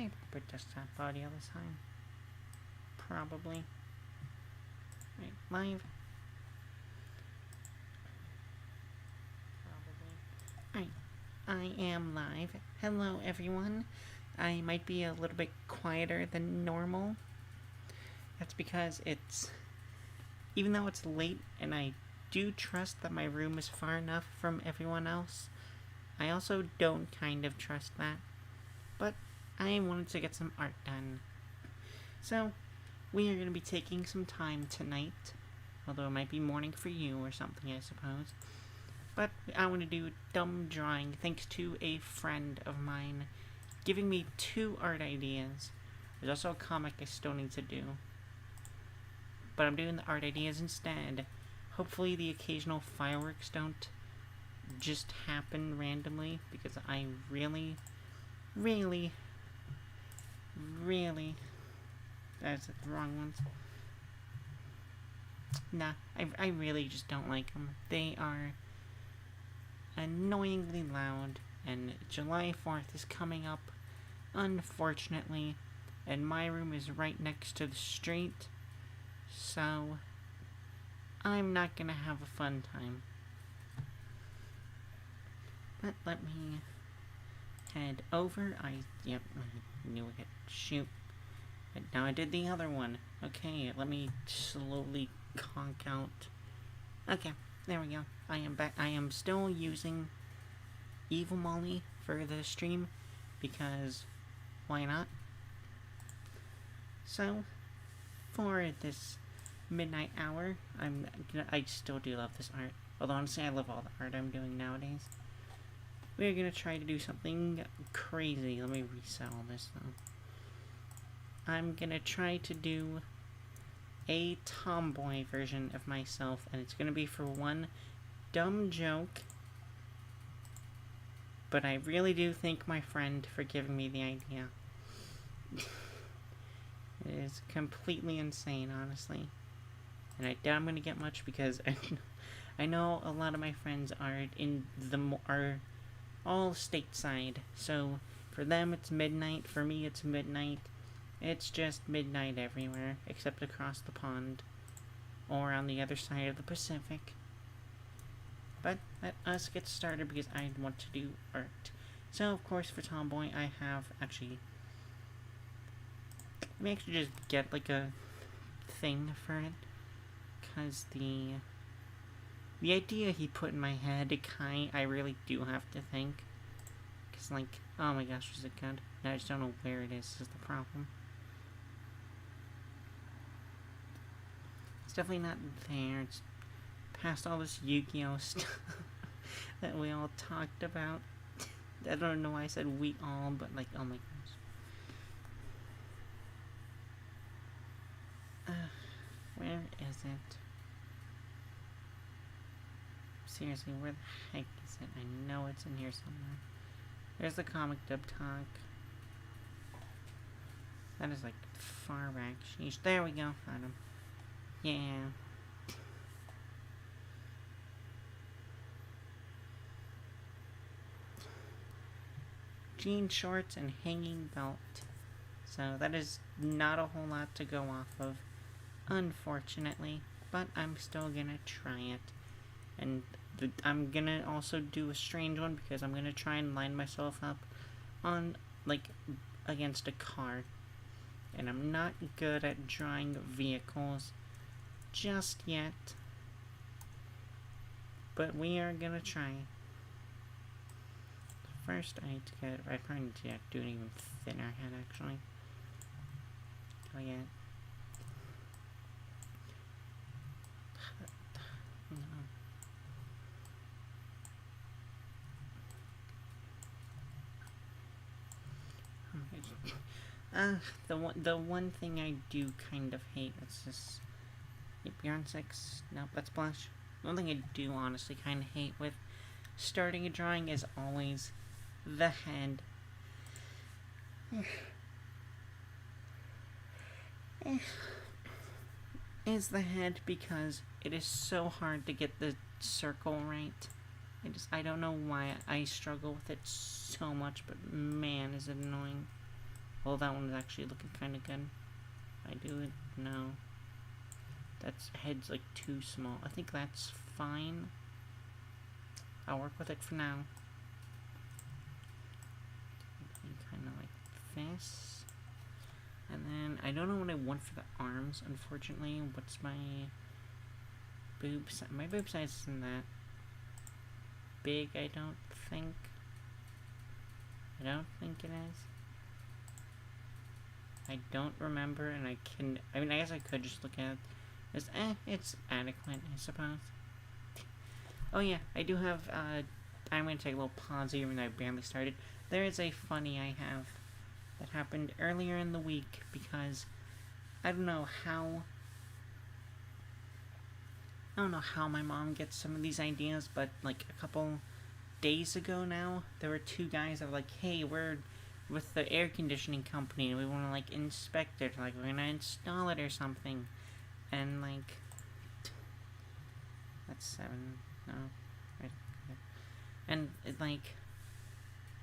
they put desktop audio this time? Probably. Right, live. Probably. Alright, I am live. Hello, everyone. I might be a little bit quieter than normal. That's because even though it's late and I do trust that my room is far enough from everyone else, I also don't kind of trust that. But I wanted to get some art done. So, we are going to be taking some time tonight, although it might be morning for you or something, I suppose. But I want to do dumb drawing thanks to a friend of mine giving me 2 art ideas. There's also a comic I still need to do. But I'm doing the art ideas instead. Hopefully the occasional fireworks don't just happen randomly, because I really, that's the wrong ones. Nah, I really just don't like them. They are annoyingly loud, and July 4th is coming up, unfortunately, and my room is right next to the street, so I'm not gonna have a fun time. But let me head over. I knew I could shoot. But now I did the other one. Okay, let me slowly conk out. Okay, there we go. I am back. I am still using Evil Molly for the stream, because why not? So, for this midnight hour, I still do love this art. Although honestly, I love all the art I'm doing nowadays. We're gonna try to do something crazy. Let me reset all this though. I'm gonna try to do a tomboy version of myself, and it's gonna be for one dumb joke. But I really do thank my friend for giving me the idea. It is completely insane, honestly. And I doubt I'm gonna get much, because I know a lot of my friends are all stateside, so for them it's midnight, for me it's midnight. It's just midnight everywhere, except across the pond, or on the other side of the Pacific. But let us get started, because I want to do art. So, of course, for Tomboy, I have actually... Let me actually just get, like, a thing for it, because the idea he put in my head, I really do have to think. Because, like, oh my gosh, was it good? I just don't know where it is the problem. It's definitely not there. It's past all this Yu-Gi-Oh stuff that we all talked about. I don't know why I said we all, but, like, oh my gosh. Where is it? Seriously, where the heck is it? I know it's in here somewhere. There's the comic dub talk. That is like far back. Sheesh. There we go. Found him. Yeah. Jean shorts and hanging belt. So that is not a whole lot to go off of, unfortunately. But I'm still gonna try it. And I'm gonna also do a strange one, because I'm gonna try and line myself up on, like, against a car. And I'm not good at drawing vehicles just yet. But we are gonna try. First, I need to get... I probably need to do an even thinner head, actually. Oh, yeah. The one thing I do kind of hate, it's just... Yep, you're on 6. Nope, that's blush. One thing I do honestly kind of hate with starting a drawing is always the head. Is the head, because it is so hard to get the circle right. I don't know why I struggle with it so much, but man, is it annoying. Well, that one's actually looking kind of good. I do it. No. That's head's like too small. I think that's fine. I'll work with it for now. Kind of like this. And then, I don't know what I want for the arms, unfortunately. What's my boob size? My boob size isn't that big, I don't think. I don't think it is. I don't remember, and I mean, I guess I could just look at it. It's adequate, I suppose. Oh yeah, I do have, I'm gonna take a little pause here, even though I barely started. There is a funny I have that happened earlier in the week, because I don't know how my mom gets some of these ideas, but like a couple days ago now, there were two guys that were like, hey, we're with the air conditioning company, and we want to like inspect it, like we're gonna install it or something. And like, that's 7, no, right, and it, like,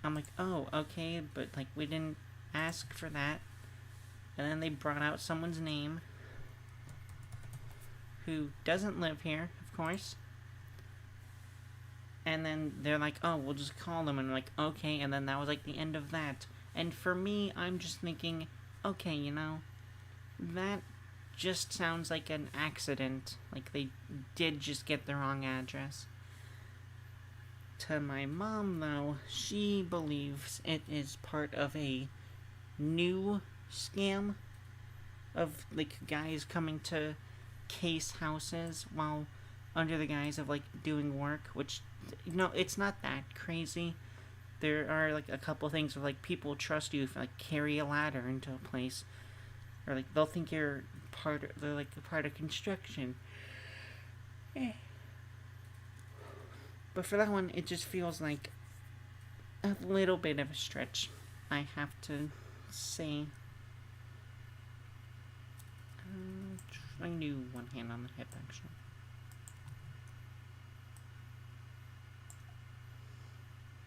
I'm like, oh, okay, but like we didn't ask for that. And then they brought out someone's name who doesn't live here, of course. And then they're like, oh, we'll just call them. And I'm like, okay. And then that was like the end of that. And for me, I'm just thinking, okay, you know, that just sounds like an accident. Like they did just get the wrong address. To my mom, though, she believes it is part of a new scam of like guys coming to case houses while under the guise of like doing work, which, you know, it's not that crazy. There are like a couple things where like people trust you if like carry a ladder into a place, or like they'll think you're they're like a part of construction. But for that one, it just feels like a little bit of a stretch, I have to say. I can do one hand on the hip, actually.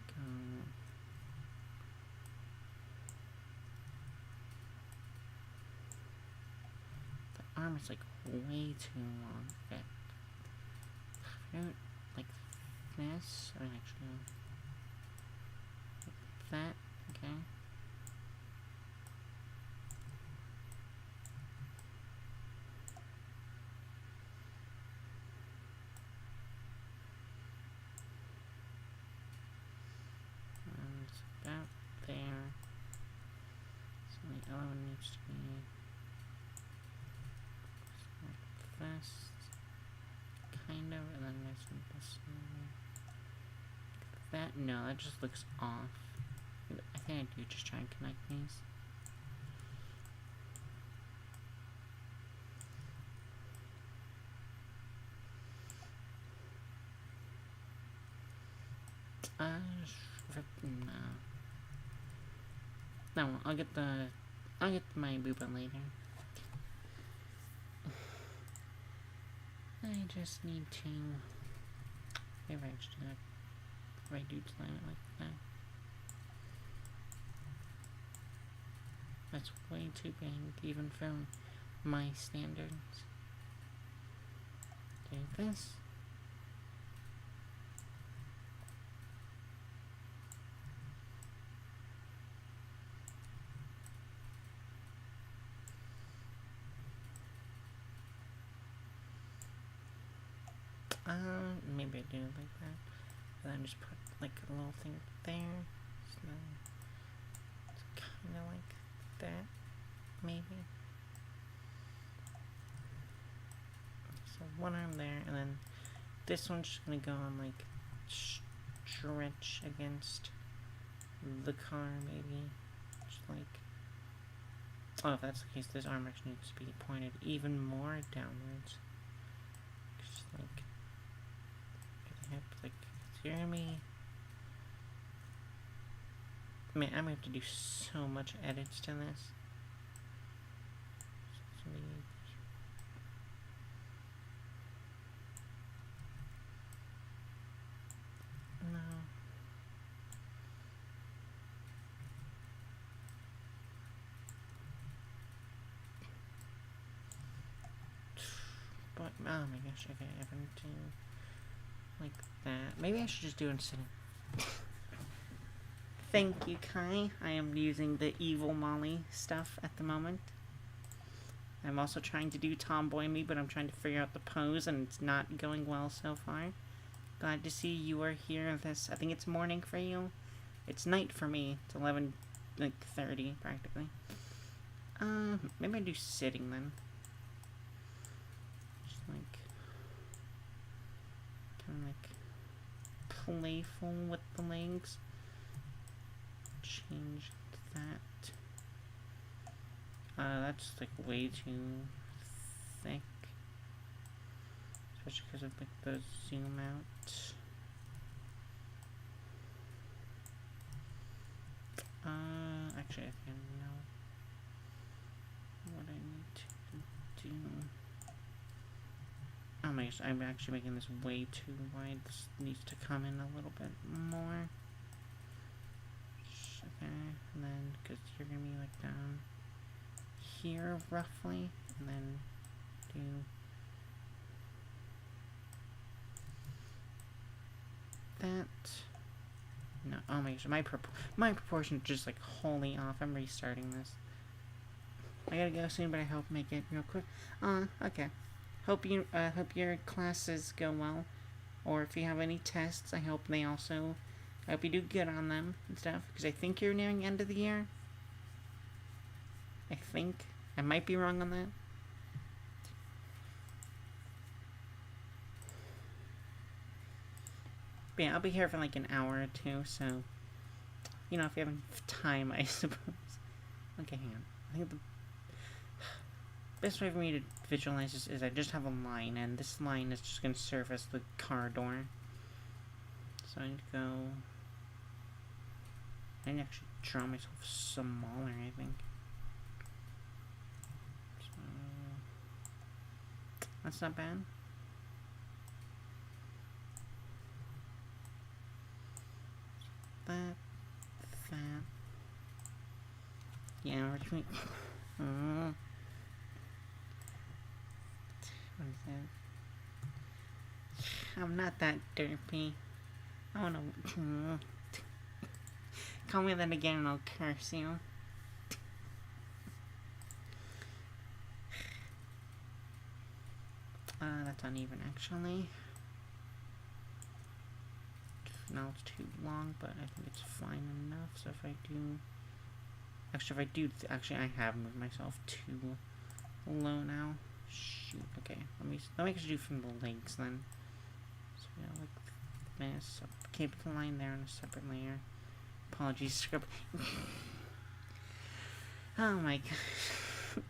Go. The arm is like way too long. Okay. I don't like this. Or actually, like that. Okay. About there. So the other one needs to be like this, kind of, and then there's this one. That, no, that just looks off. I think I do just try and connect these. No, I'll get my booba later. I just need to, maybe I should do that. If I do slam it like that. That's way too big, even for my standards. Do this. Maybe I do it like that. And then just put like a little thing there. So then it's kind of like that, maybe. So one arm there, and then this one's just gonna go on like stretch against the car, maybe. Just like, oh, if that's the case, this arm actually needs to be pointed even more downwards. Just like, like, hear me? Man, I'm gonna have to do so much edits to this. No. Oh my gosh, okay, I'm gonna do like that. Maybe I should just do it sitting. Thank you, Kai. I am using the Evil Molly stuff at the moment. I'm also trying to do Tomboy Me, but I'm trying to figure out the pose, and it's not going well so far. Glad to see you are here. I think it's morning for you. It's night for me. It's 11, like 30 practically. Maybe I do sitting then. Just like kind of like playful with the legs. Change that. That's like way too thick, especially because of like the zoom out. Actually, I think I know what I need to do. Oh my gosh, I'm actually making this way too wide. This needs to come in a little bit more. Okay, and then, because you're gonna be like down here roughly, and then do that. No, oh my gosh, my proportion is just like wholly off. I'm restarting this. I gotta go soon, but I hope make it real quick. Okay. Hope your classes go well, or if you have any tests, I hope you do good on them and stuff. Because I think you're nearing the end of the year. I think I might be wrong on that. But yeah, I'll be here for like an hour or two, so you know, if you have time, I suppose. Okay, hang on. I think the best way for me to visualize this is I just have a line, and this line is just going to serve as the car door. So I need to go... I need to actually draw myself smaller, I think. So... that's not bad. That... yeah, we're between... what is that? I'm not that derpy. I wanna... call me that again and I'll curse you. That's uneven actually. Now it's too long, but I think it's fine enough. So if I do... actually I have moved myself too low now. Shoot, okay. Let me actually do from the legs then. So yeah, like this. So keep the line there on a separate layer. Apologies, script. Oh my god.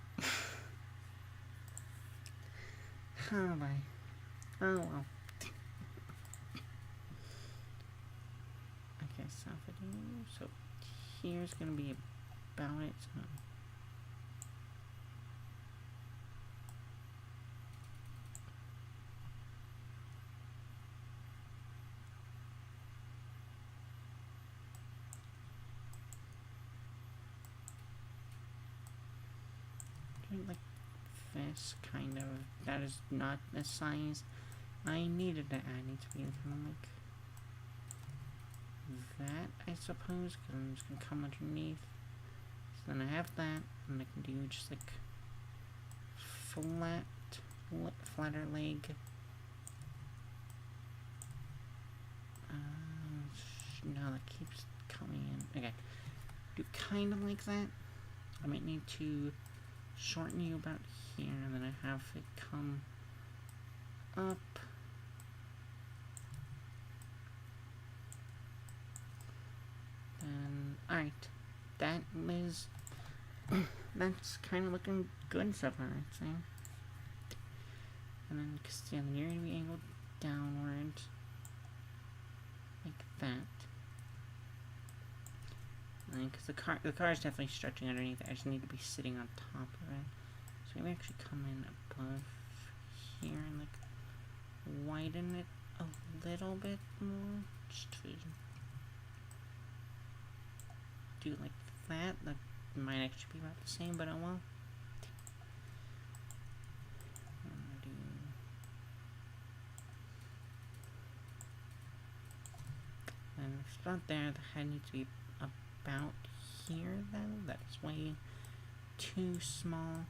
Oh my. Oh well. Okay, so if I do, so here's gonna be about it. So like this kind of, that is not the size I needed to add. It needs to be kind of like that, I suppose, because I'm just gonna come underneath. So then I have that, and I can do just like flatter leg. No, that keeps coming in. Okay, do kind of like that. I might need to shorten you about here, and then I have it come up. And alright, that is that's kind of looking good so far, I'd say. And then, cause yeah, then you're gonna be angled downward like that. And then, cause the car is definitely stretching underneath it. I just need to be sitting on top of it. So maybe actually come in above here and like widen it a little bit more, just to do like that. That might actually be about the same, but oh well. I'm gonna do it's not there. The head needs to be about here, then. That's way too small.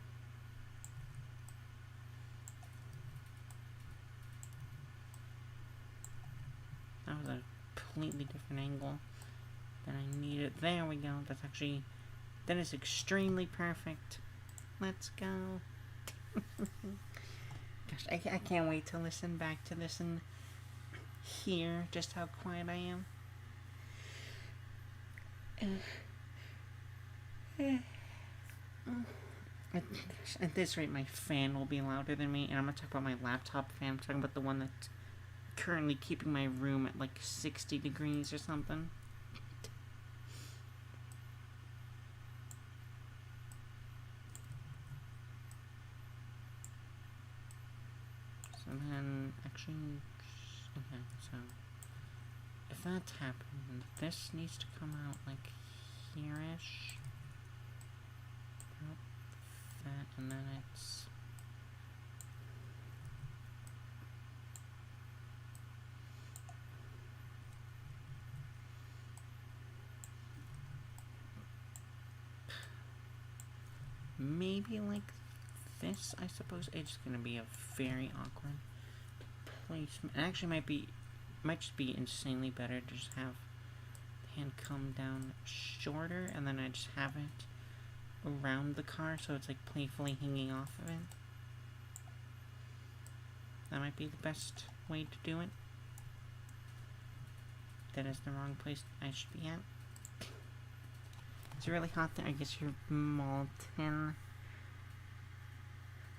That was a completely different angle than I needed. There we go. That's actually... That is extremely perfect. Let's go. Gosh, I can't wait to listen back to this and hear just how quiet I am. At this rate, my fan will be louder than me, and I'm gonna talk about my laptop fan. I'm talking about the one that's currently keeping my room at like 60 degrees or something. So then, actually, okay, so if that's happening, this needs to come out like here-ish. That, and then it's... maybe like this, I suppose. It's gonna be a very awkward placement. It actually might just be insanely better to just have the hand come down shorter, and then I just have it around the car, so it's like playfully hanging off of it. That might be the best way to do it. That is the wrong place I should be at. It's really hot there. I guess you're molten.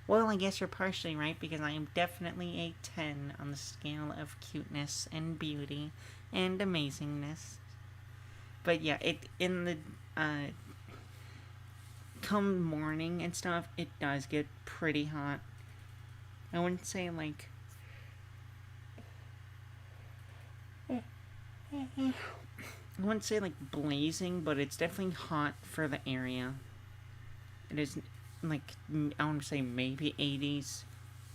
Well, I guess you're partially right, because I am definitely a 10 on the scale of cuteness and beauty and amazingness. But yeah, in the come morning and stuff, it does get pretty hot. I wouldn't say like blazing, but it's definitely hot for the area. It is like, I want to say maybe 80s,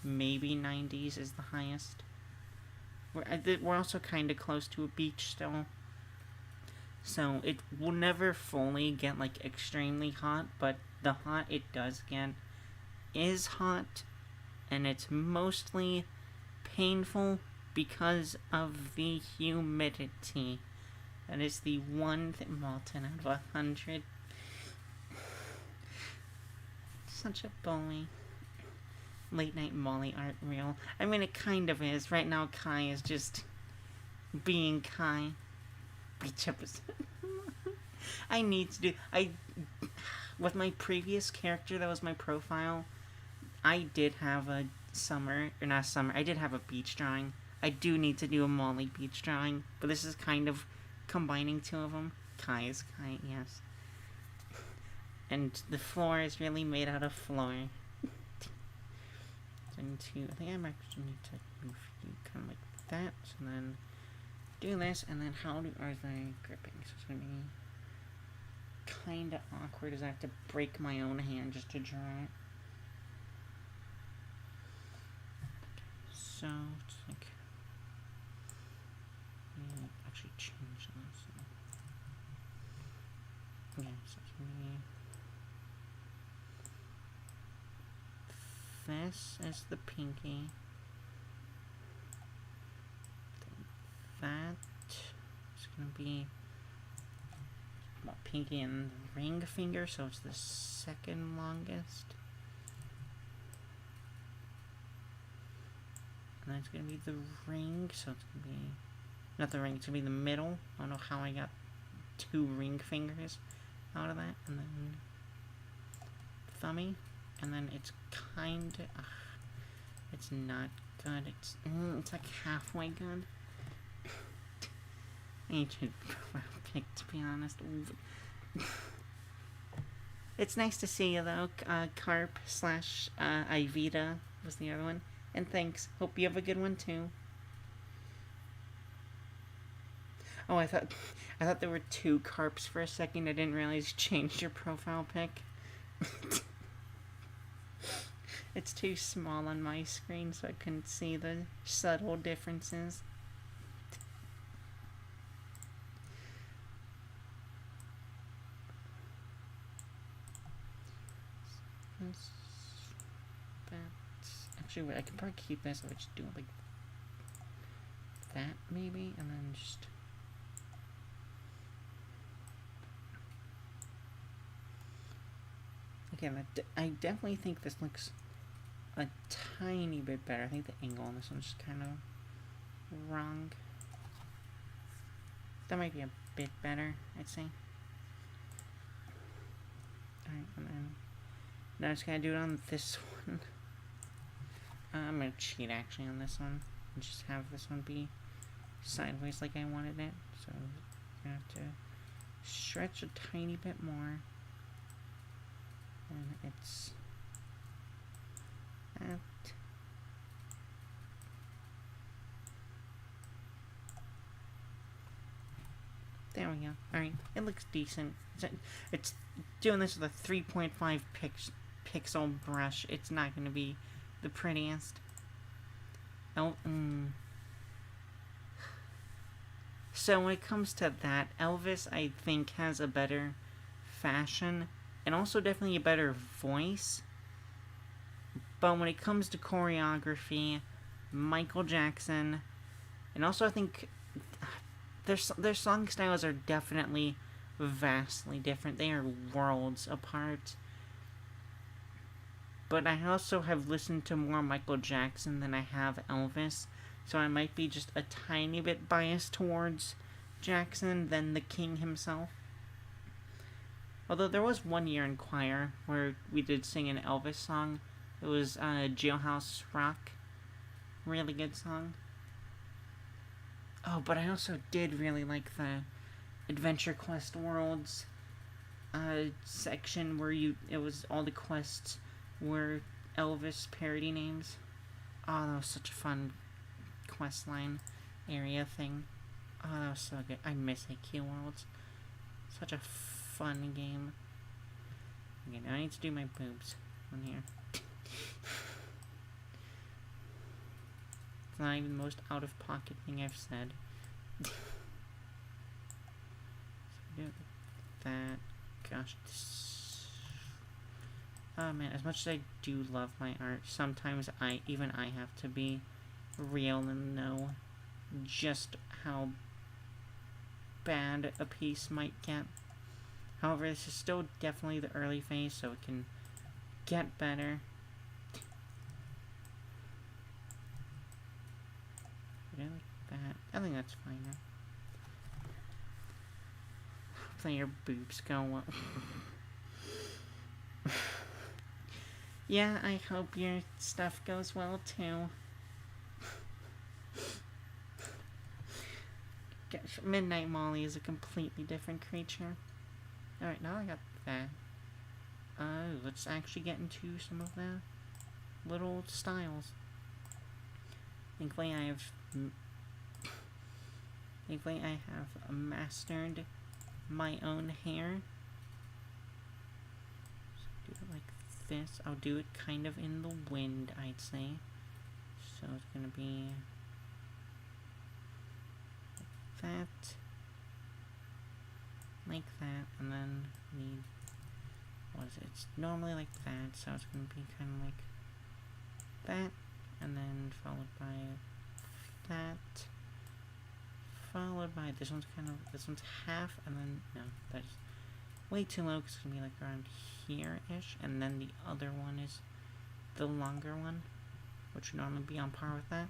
maybe 90s is the highest. We're also kind of close to a beach still, so it will never fully get like extremely hot, but the hot it does get is hot, and it's mostly painful because of the humidity. That is the one thing. Molten out of 100. Such a bully. Late night Molly art reel. I mean, it kind of is. Right now, Kai is just being Kai. Beach episode. I need to do... With my previous character that was my profile, I did have a I did have a beach drawing. I do need to do a Molly beach drawing, but this is kind of combining two of them. Kai is Kai, yes. And the floor is really made out of floor. I think I might actually need to move you kind of like that, and then do this, and then are they gripping? So it's gonna be kind of awkward as I have to break my own hand just to draw it. So it's like, actually change this. Yeah, so it's gonna be, this is the pinky. That is gonna be pinky and ring finger, so it's the second longest. And then it's gonna be the ring, so it's gonna be not the ring, it's gonna be the middle. I don't know how I got two ring fingers out of that. And then thummy, and then it's kind of it's not good. It's like halfway good. Ancient profile pic, to be honest. It's nice to see you though. Carp / Ivita was the other one. And thanks. Hope you have a good one too. Oh, I thought there were two carps for a second. I didn't realize you changed your profile pic. It's too small on my screen, so I couldn't see the subtle differences. this. That's actually wait, I can probably keep this. I would just do it like that maybe, and then just. Again, I definitely think this looks a tiny bit better. I think the angle on this one's just kind of wrong. That might be a bit better, I'd say. Alright, and then now I'm just gonna do it on this one. I'm gonna cheat actually on this one and just have this one be sideways like I wanted it. So I'm gonna have to stretch a tiny bit more. And it's that. There we go. Alright, it looks decent. It's doing this with a 3.5 pixel brush. It's not going to be the prettiest. Oh, So when it comes to that, Elvis, I think, has a better fashion and also definitely a better voice. But when it comes to choreography, Michael Jackson, and also I think their song styles are definitely vastly different. They are worlds apart. But I also have listened to more Michael Jackson than I have Elvis, so I might be just a tiny bit biased towards Jackson than the king himself. Although there was one year in choir where we did sing an Elvis song. It was Jailhouse Rock. Really good song. Oh, but I also did really like the Adventure Quest Worlds section where it was all the quests were Elvis parody names. Oh, that was such a fun quest line area thing. Oh, that was so good. I miss AQ Worlds. Such a fun game. Okay, now I need to do my boobs on here. It's not even the most out-of-pocket thing I've said. So do that. Gosh. Oh man, as much as I do love my art, sometimes even I have to be real and know just how bad a piece might get. However, this is still definitely the early phase, so it can get better. I like that. I think that's fine now. Hopefully your boobs go well. Yeah, I hope your stuff goes well too. Gosh, Midnight Molly is a completely different creature. Alright, now I got that. Let's actually get into some of the little styles. Thankfully I have mastered my own hair. So do it like this. I'll do it kind of in the wind, I'd say. So it's gonna be that, like that, and then need, what is it? It's normally like that, so it's gonna be kind of like that, and then followed by that, followed by this one's half, and then no, that's way too low because it's gonna be like around here-ish, and then the other one is the longer one, which would normally be on par with that.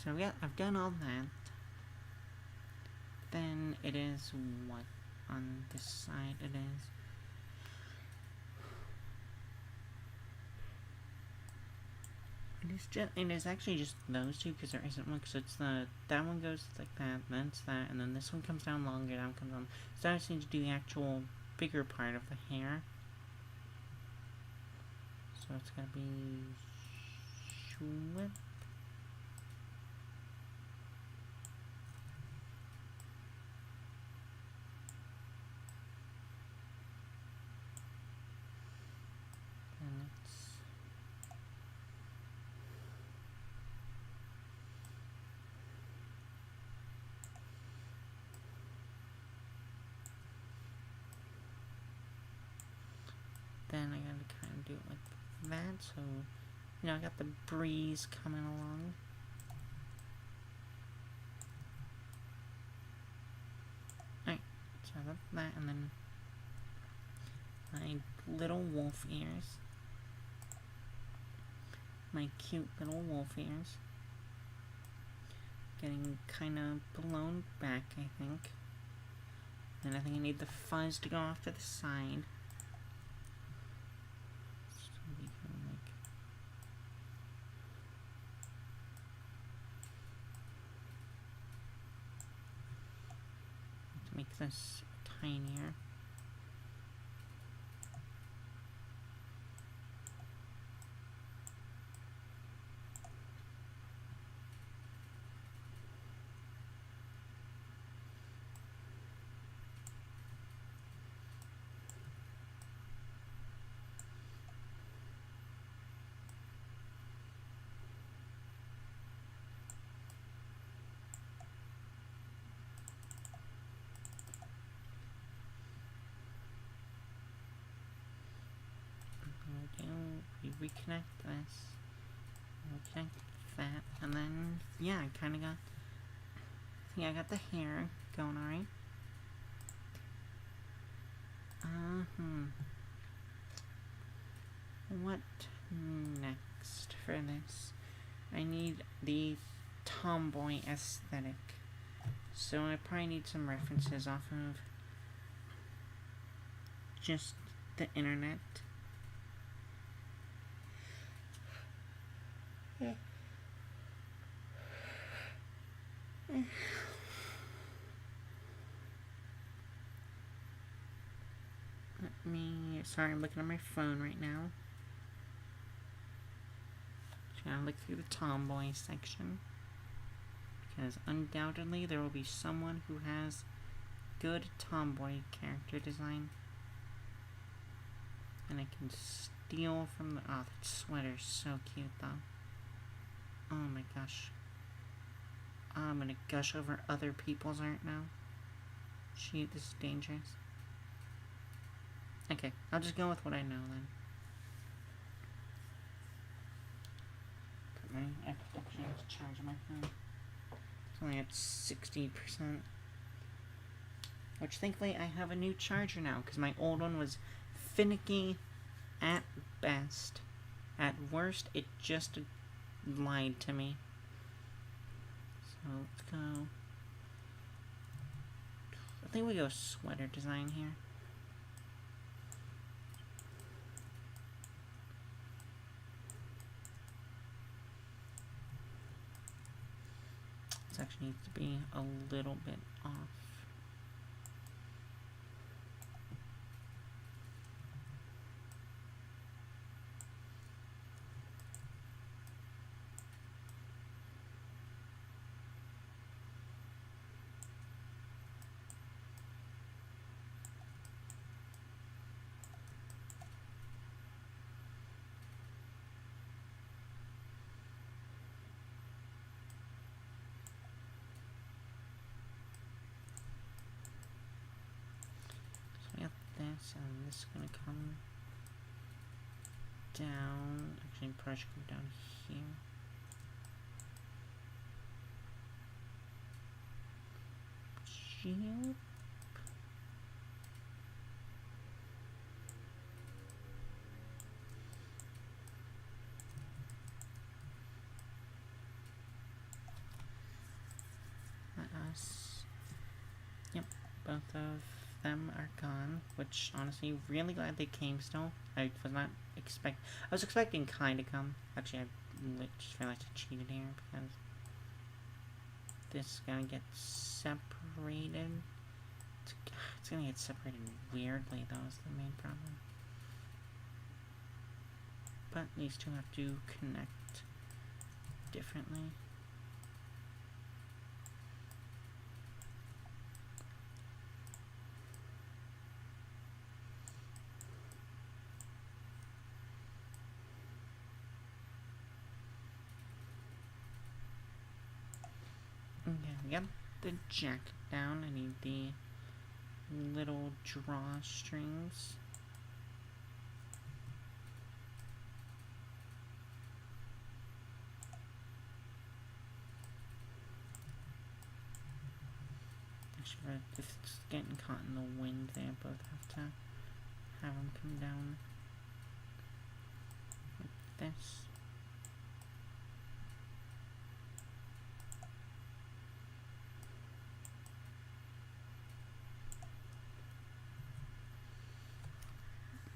So yeah, I've done all that. Then it is what on this side it is. It is actually just those two because there isn't one because it's that one goes like that, then it's that, and then this one comes down longer, that one comes down. So I just need to do the actual bigger part of the hair. So it's gonna be whip. And it's then I gotta kind of do it like that, so, you know, I got the breeze coming along. Alright, so I got that, and then my little wolf ears. My cute little wolf ears. Getting kind of blown back, I think. And I think I need the fuzz to go off to the side. So we can, like, to make this tinier. We reconnect this, reconnect that, and then, yeah, I kind of got, I think I got the hair going alright. What next for this? I need the tomboy aesthetic, so I probably need some references off of just the internet. Sorry, I'm looking at my phone right now. Trying to look through the tomboy section. Because undoubtedly there will be someone who has good tomboy character design. And I can steal from the... Oh, that sweater's so cute though. Oh my gosh. I'm gonna gush over other people's art now. Shoot, this is dangerous. Okay, I'll just go with what I know then. Put my actually have to charge my phone. It's only at 60%. Which thankfully I have a new charger now, because my old one was finicky at best. At worst, it just lied to me. So let's go. I think we go sweater design here. This actually needs to be a little bit off. This and this is gonna come down. Actually, probably should come down here. Yep. Yep, both of them are gone, which honestly really glad they came still. I was expecting Kai to come. Actually, I just realized I cheated here because this is gonna get separated. It's gonna get separated weirdly though, is the main problem. But these two have to connect differently. Okay, we got the jacket down. I need the little drawstrings. much of it. If it's getting caught in the wind, they both have to have them come down like this.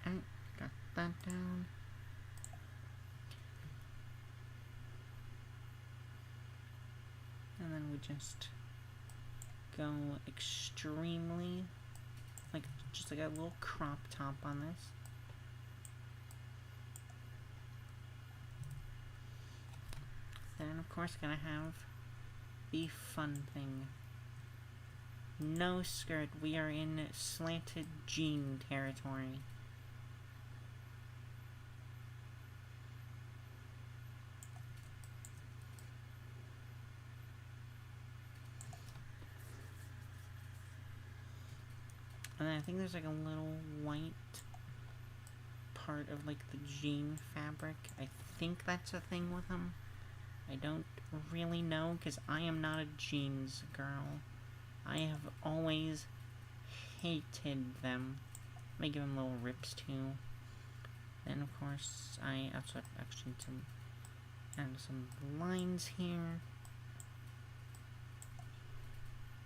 And got that down. And then we just go extremely, like, just like a little crop top on this. Then, of course, gonna have the fun thing. No skirt. We are in slanted jean territory. And then I think there's like a little white part of like the jean fabric. I think that's a thing with them. I don't really know because I am not a jeans girl. I have always hated them. Let me give them little rips too. Then of course I also actually need to add some lines here.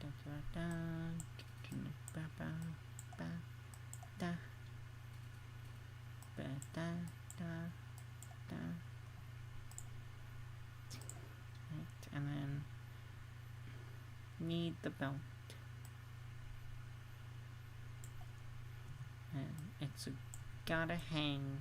Da, da, da. Ba, ba, ba, da. Ba, da, da, da. Right, and then need the belt. And it's gotta hang.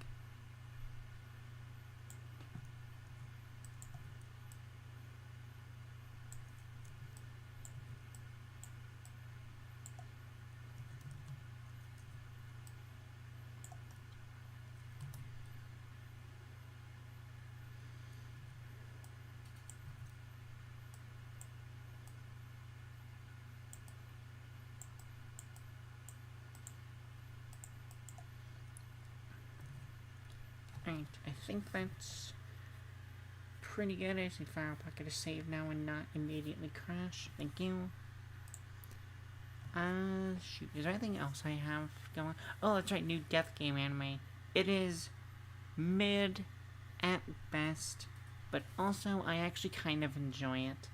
Right, I think that's pretty good. I see file pocket to save now and not immediately crash. Thank you. Shoot, is there anything else I have going? Oh, that's right, new Death Game anime. It is mid at best, but also I actually kind of enjoy it.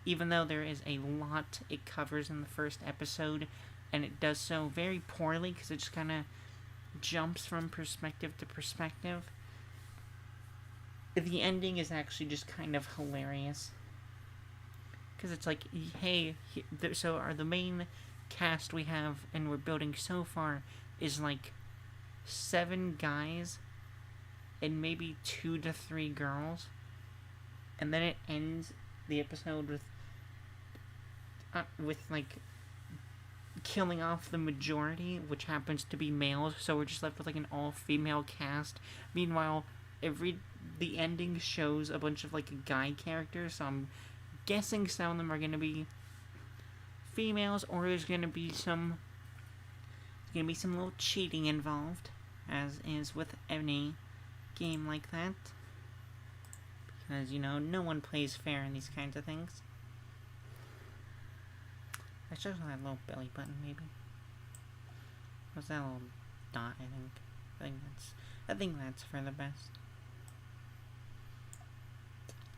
Even though there is a lot it covers in the first episode, and it does so very poorly because it just kind of jumps from perspective to perspective. The ending is actually just kind of hilarious. Because it's like, hey, so are the main cast we have and we're building so far is like 7 guys and maybe 2 to 3 girls. And then it ends the episode with like killing off the majority, which happens to be males, so we're just left with like an all-female cast. Meanwhile, the ending shows a bunch of like guy characters, so I'm guessing some of them are gonna be females, or there's gonna be some little cheating involved, as is with any game like that. Because, you know, no one plays fair in these kinds of things. I should have that little belly button, maybe. What's that little dot, I think that's for the best.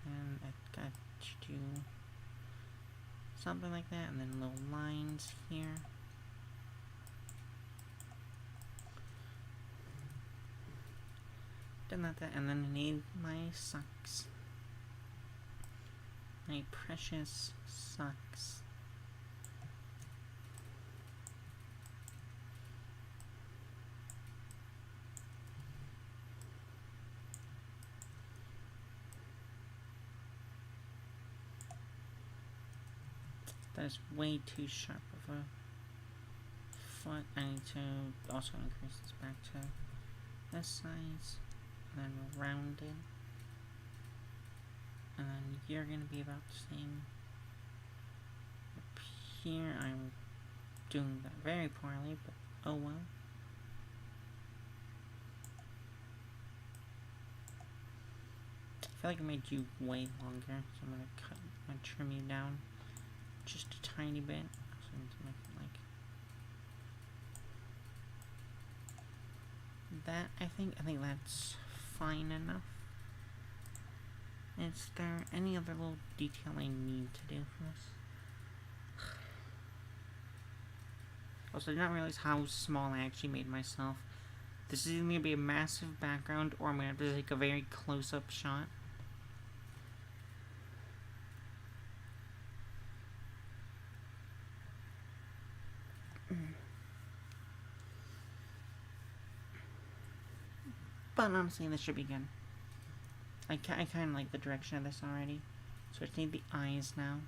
And I got to do something like that, and then little lines here. Done that, and then I need my socks. My precious socks. That is way too sharp of a foot. I need to also increase this back to this size, and then round it. And then you're gonna be about the same. Up here, I'm doing that very poorly, but oh well. I feel like I made you way longer, so I'm gonna trim you down just a tiny bit. So something to make it like that. I think that's fine enough. Is there any other little detail I need to do for this? Also, I did not realize how small I actually made myself. This is either going to be a massive background, or I'm going to have to take a very close-up shot. But honestly, this should be good. I kind of like the direction of this already. So I just need the eyes now.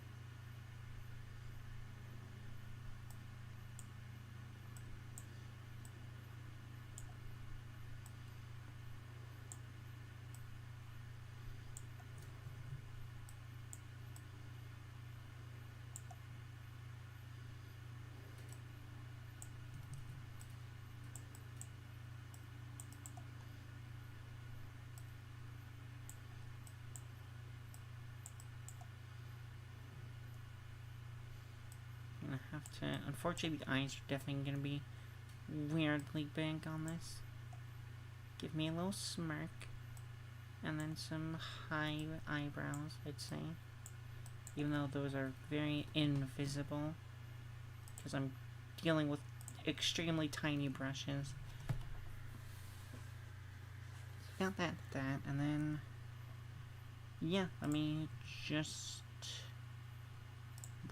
Unfortunately, the eyes are definitely gonna be weirdly big on this. Give me a little smirk, and then some high eyebrows, I'd say. Even though those are very invisible, because I'm dealing with extremely tiny brushes. Got that, and then, yeah, let me just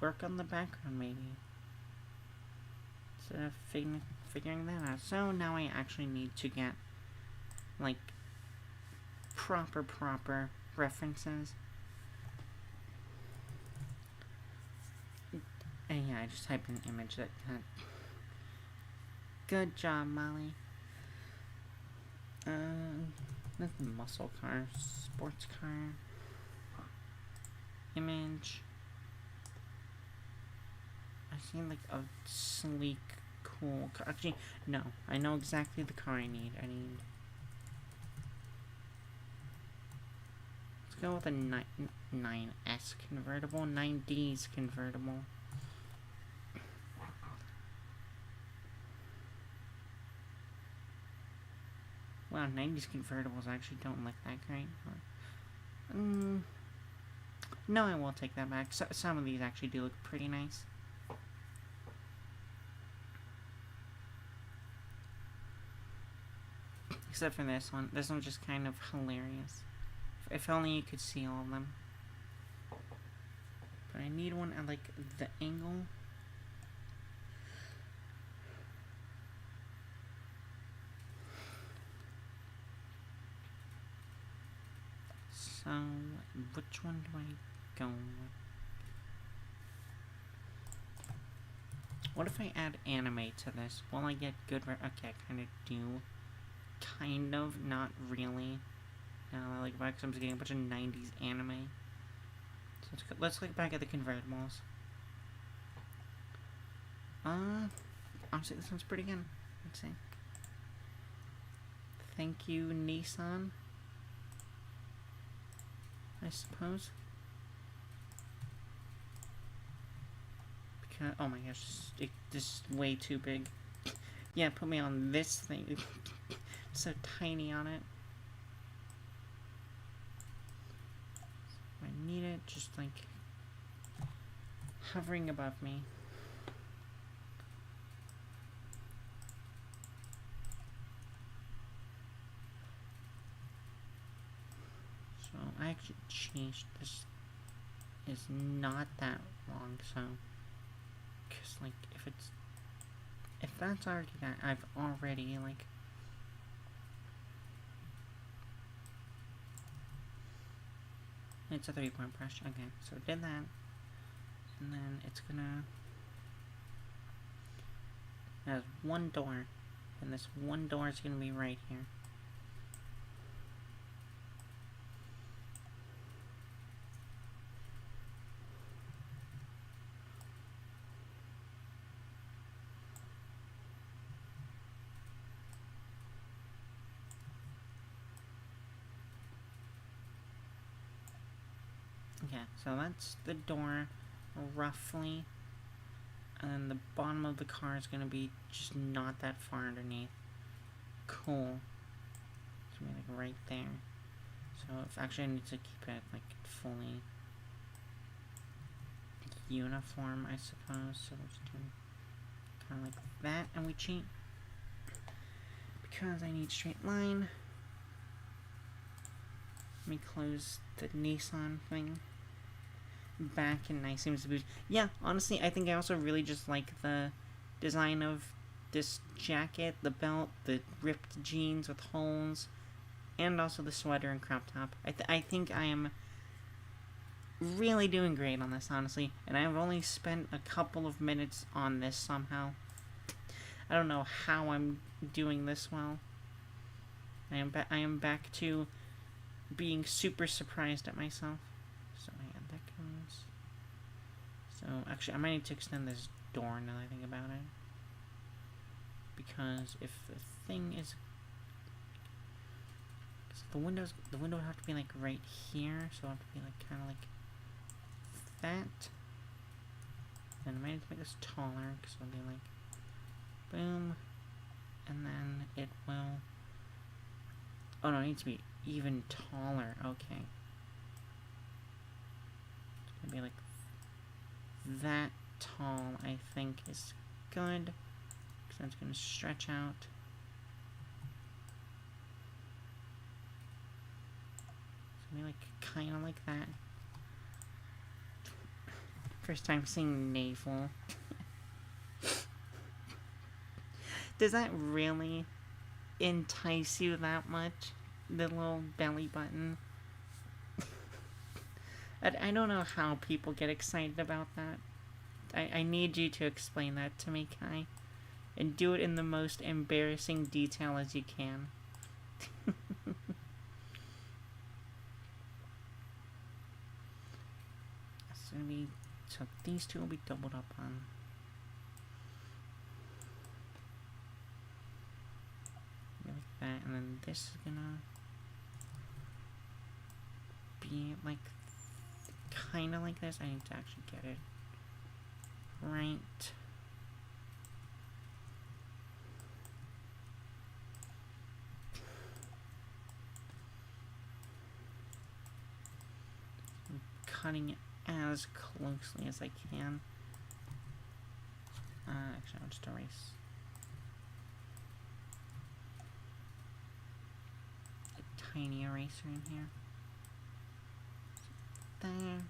work on the background, maybe. Instead of figuring that out. So now I actually need to get, like, proper references. And yeah, I just typed in an image that good job, Molly. That's the muscle car, sports car, image. I see like a sleek, cool car. Actually, no, I know exactly the car I need. Let's go with a 9S convertible, 9Ds convertible. Wow, 90s convertibles actually don't look that great. No, I will take that back. Some of these actually do look pretty nice. Except for this one. This one's just kind of hilarious. If only you could see all of them. But I need one at, like, the angle. So, which one do I go with? What if I add anime to this? Will I get good okay, I kind of do. Kind of, not really. Now, like, back, I'm just getting a bunch of 90s anime. So let's look back at the convertibles. Honestly, this one's pretty good. Let's see. Thank you, Nissan. I suppose. Because, oh my gosh, this is way too big. Yeah, put me on this thing. So tiny on it. I need it just like hovering above me. So I actually changed this. Is not that long, so because like if that's already that, I've already like. It's a 3-point brush. Okay, so did that. And then it's gonna... It has one door. And this one door is gonna be right here. Okay, so that's the door, roughly. And then the bottom of the car is going to be just not that far underneath. Cool. It's going to be like right there. So if actually I need to keep it like fully uniform, I suppose. So let's do kind of like that, and we cheat because I need straight line. Let me close the Nissan thing back, and nice seems to be. Yeah, honestly, I think I also really just like the design of this jacket, the belt, the ripped jeans with holes, and also the sweater and crop top. I think I am really doing great on this, honestly, and I've only spent a couple of minutes on this somehow. I don't know how I'm doing this well. I am back to being super surprised at myself. So yeah, that goes. So actually, I might need to extend this door now that I think about it, because if the thing is, the window would have to be like right here, so it'll have to be like kind of like that. And I might need to make this taller, because it'll be like boom, and then it will. Oh no, it needs to be even taller. Okay. It's gonna be like that tall, I think is good. Because that's gonna stretch out. It's gonna be like kinda like that. First time seeing navel. Does that really entice you that much? The little belly button? I don't know how people get excited about that. I need you to explain that to me, Kai. And do it in the most embarrassing detail as you can. So these two will be doubled up on. Like that, and then this is gonna be like kinda like this. I need to actually get it right. I'm cutting it as closely as I can. Actually, I'll just erase a tiny eraser in here. There. And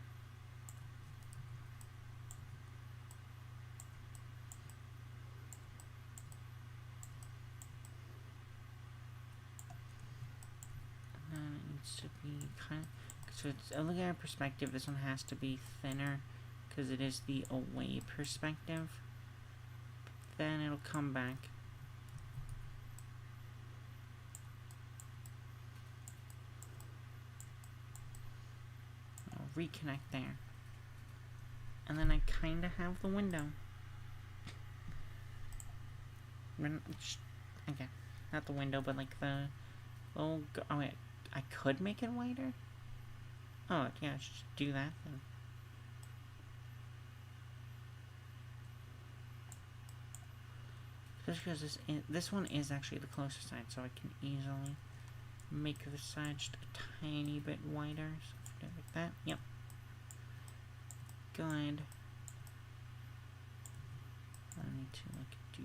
then it needs to be kind of. So it's looking at perspective. This one has to be thinner because it is the away perspective. But then it'll come back. I'll reconnect there. And then I kind of have the window. Okay, not the window, but like the little. Oh wait, I could make it wider. Oh yeah, I should do that then. Just because this one is actually the closer side, so I can easily make this side just a tiny bit wider. So if I do it like that, yep. Good. I need to like do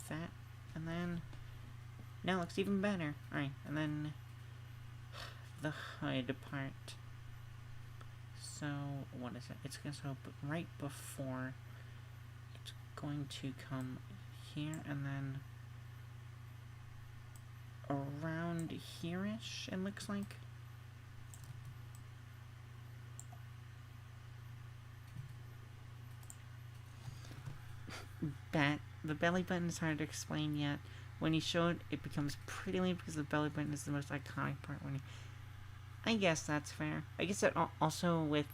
that, and then now it looks even better. All right, and then the hood part. So what is it? It's gonna so right before it's going to come here, and then around here-ish, it looks like. The belly button is hard to explain yet. When you show it, it becomes pretty lame because the belly button is the most iconic part. When you, I guess that's fair. I guess that also with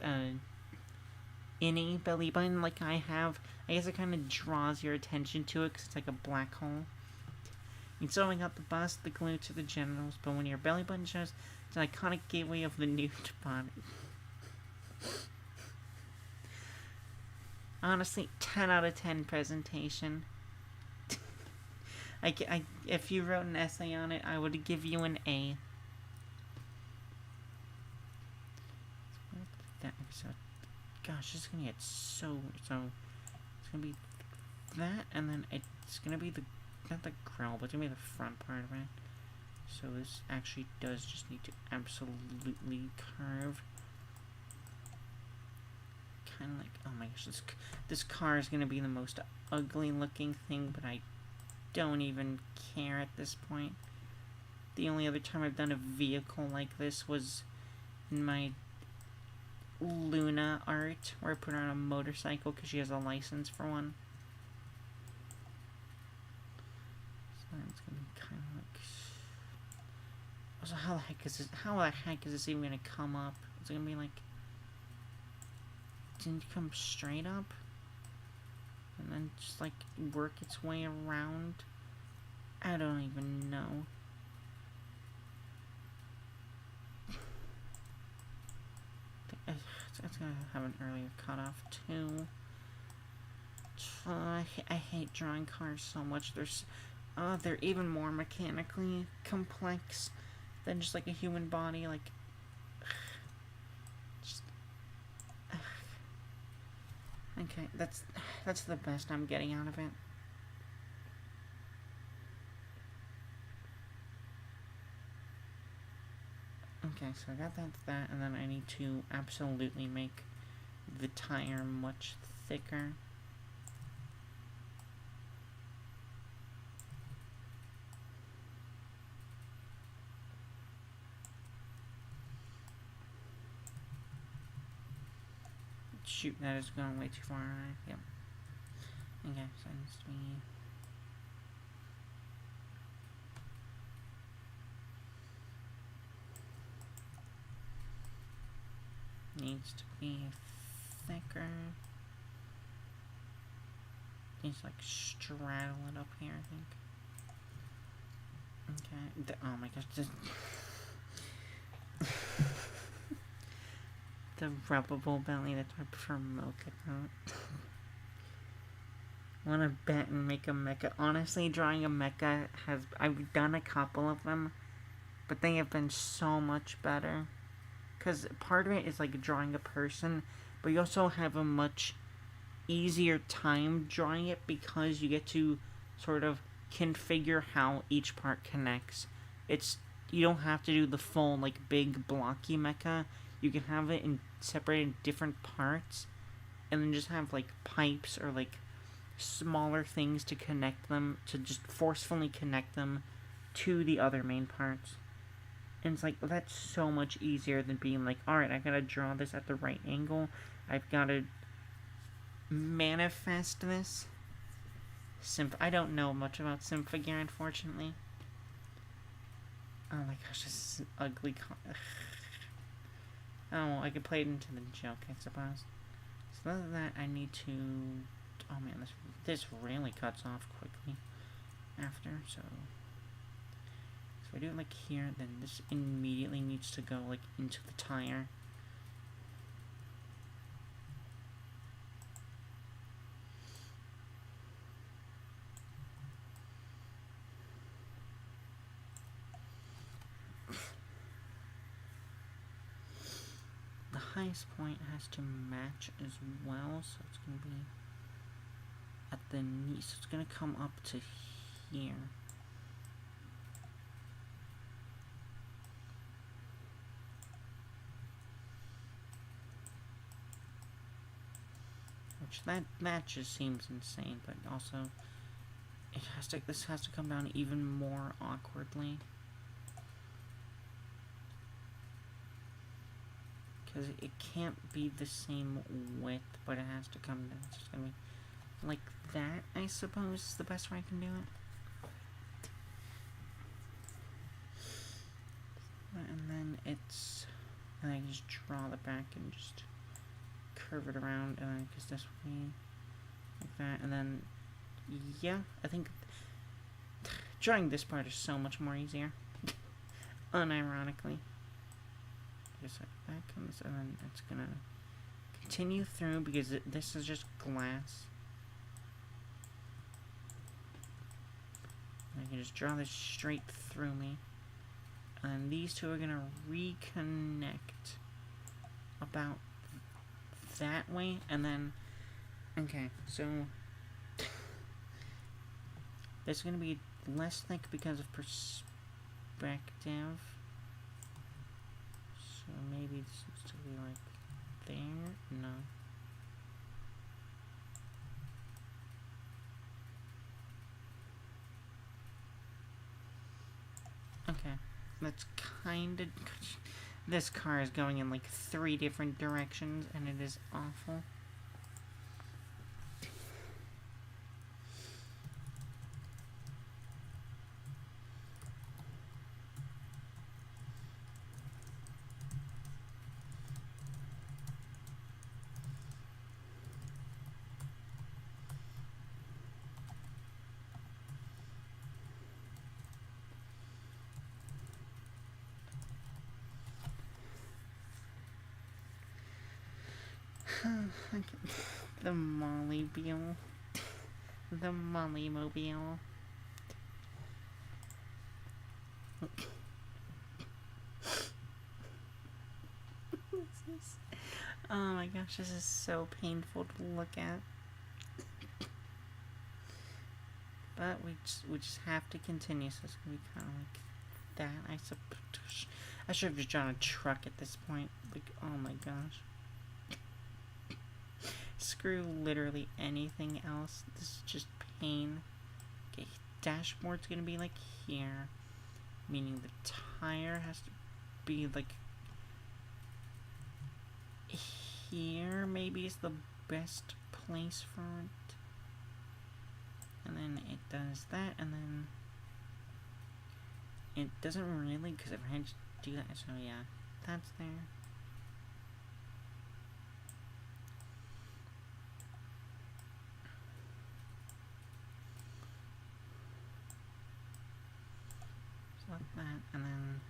any belly button like I have, I guess it kind of draws your attention to it because it's like a black hole. You still haven't got the bust, the glutes, or the genitals, but when your belly button shows, it's an iconic gateway of the nude body. Honestly, 10 out of 10 presentation. If you wrote an essay on it, I would give you an A. That episode. Gosh, this is gonna get so. It's gonna be that, and then it's gonna be not the grill, but it's gonna be the front part of it. So this actually does just need to absolutely curve. Kind of like, oh my gosh, this car is gonna be the most ugly looking thing, but I don't even care at this point. The only other time I've done a vehicle like this was in my Luna art, where I put her on a motorcycle because she has a license for one. So it's gonna be kind of like. So how the heck is this even gonna come up? Is it gonna be like? Didn't come straight up, and then just like work its way around? I don't even know. It's gonna have an earlier cutoff too. I hate drawing cars so much. They're even more mechanically complex than just like a human body. Like, just okay. That's the best I'm getting out of it. Okay, so I got that, and then I need to absolutely make the tire much thicker. Shoot, that is going way too far, right? Yep. Okay, so it needs to be... needs to be thicker. Needs to like straddle it up here, I think. Okay. Oh my gosh. The rubbable belly, that's why I prefer mocha coat. I want to bet and make a mecha. Honestly, drawing a mecha I've done a couple of them, but they have been so much better. Because part of it is like drawing a person, but you also have a much easier time drawing it because you get to sort of configure how each part connects. You don't have to do the full like big blocky mecha. You can have it separated in different parts, and then just have like pipes or like smaller things to connect them, to just forcefully connect them to the other main parts. And it's like, that's so much easier than being like, alright, I gotta draw this at the right angle. I've gotta manifest this. I don't know much about Symphogear, unfortunately. Oh my gosh, this is an ugly oh, I could play it into the joke, I suppose. So other than that, I need to... oh man, this really cuts off quickly after, so... if I do it like here, then this immediately needs to go like into the tire. The highest point has to match as well, so it's going to be at the knee, so it's going to come up to here. That just seems insane, but also this has to come down even more awkwardly. Because it can't be the same width, but it has to come down. It's just gonna be like that, I suppose, is the best way I can do it. And then I just draw the back and just curve it around, because this will be like that, and then, yeah, I think drawing this part is so much more easier, unironically. Just like that comes, and then it's gonna continue through because this is just glass. I can just draw this straight through me. And these two are gonna reconnect about that way, and then, okay, so this is gonna be less thick because of perspective. So maybe it's supposed to be like there? No. Okay, that's kind of... This car is going in like 3 different directions, and it is awful. The Mollybeel. The Mollymobile. Oh my gosh, this is so painful to look at. But we just have to continue, so it's gonna be kind of like that, I suppose. I should have just drawn a truck at this point. Like, oh my gosh. Screw literally anything else. This is just pain. Okay, dashboard's gonna be like here, meaning the tire has to be like here. Maybe is the best place for it. And then it does that, and then it doesn't really, because if I had to do that, so yeah, that's there. Like that, and then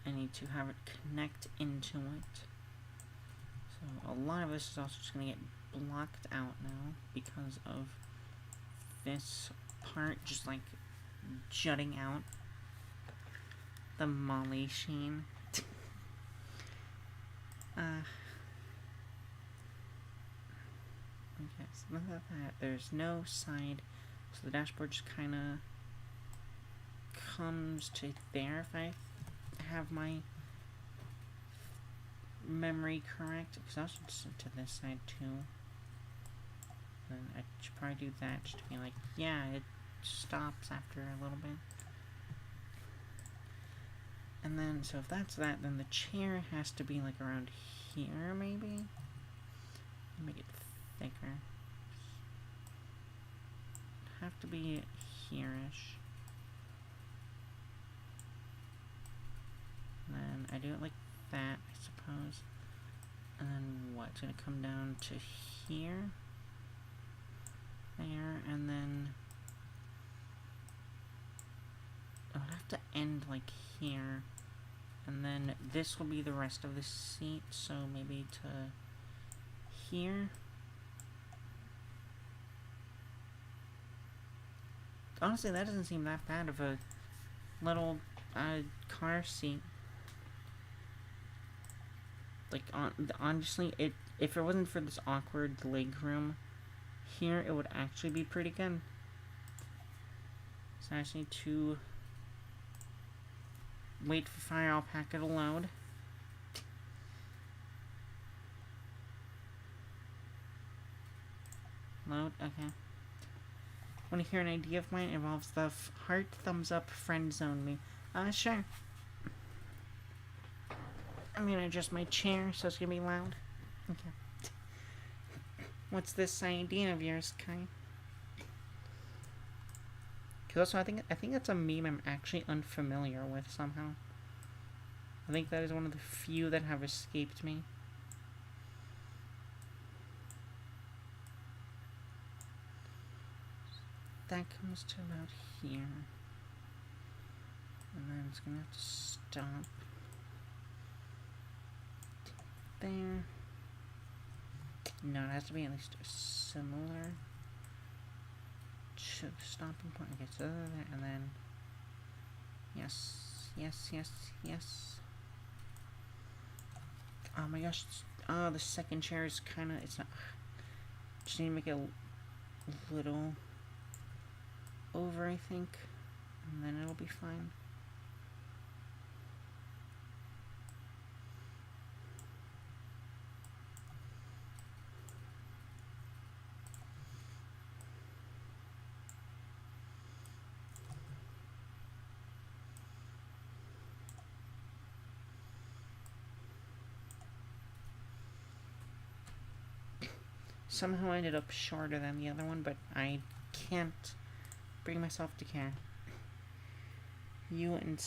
I need to have it connect into it. So a lot of this is also just going to get blocked out now because of this part just like jutting out. The Molly sheen. Okay, so look at that. There's no side, so the dashboard just kind of comes to there if I have my memory correct, because I also just to this side too. And I should probably do that just to be like, yeah, it stops after a little bit. And then, so if that's that, then the chair has to be like around here, maybe? Make it thicker. Have to be here-ish. And then I do it like that, I suppose. And then what? It's gonna come down to here. There, and then I would have to end like here. And then this will be the rest of the seat, so maybe to here. Honestly, that doesn't seem that bad of a little car seat. Like, honestly, if it wasn't for this awkward leg room here, it would actually be pretty good. So I just need to wait for Fire Alpaca to load. Load, okay. Want to hear an idea of mine? It involves the heart, thumbs up, friend zone me. Sure. I'm gonna adjust my chair so it's gonna be loud. Okay. What's this idea of yours, Kai? Because also, I think that's a meme I'm actually unfamiliar with somehow. I think that is one of the few that have escaped me. That comes to about here. And then it's gonna have to stop there. No, it has to be at least similar to the stopping point. Okay, so there, and then yes, yes, yes, yes. Oh my gosh! Oh, the second chair is kind of. It's not. Just need to make it a little over, I think, and then it'll be fine. Somehow I ended up shorter than the other one, but I can't bring myself to care. You and...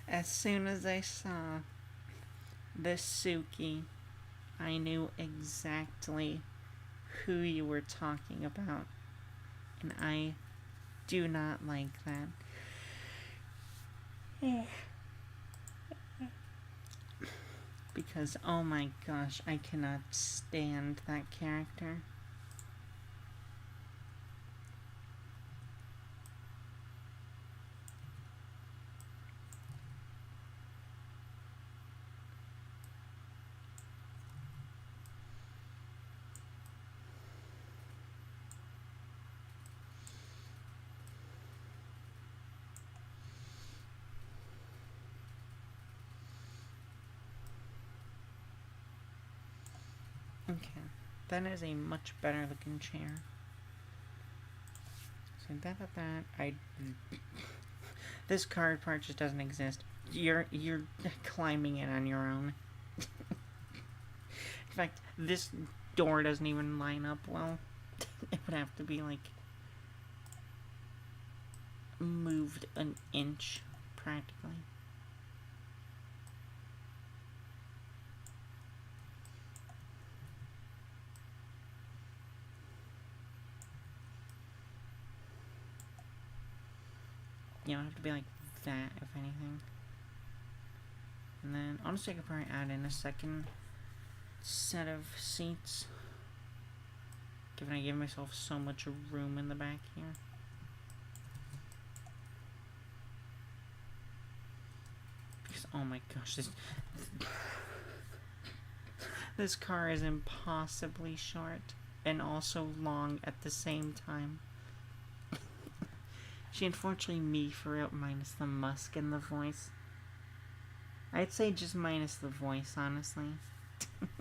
As soon as I saw the Suki, I knew exactly who you were talking about. And I do not like that. Because, oh my gosh, I cannot stand that character. Okay, that is a much better looking chair. So that. This card part just doesn't exist. You're climbing it on your own. In fact, this door doesn't even line up well. It would have to be like moved an inch practically. You know, it would have to be like that, if anything. And then, honestly, I could probably add in a second set of seats. Given I give myself so much room in the back here. Because, oh my gosh, this car is impossibly short and also long at the same time. She unfortunately me for it, minus the musk and the voice. I'd say just minus the voice, honestly. So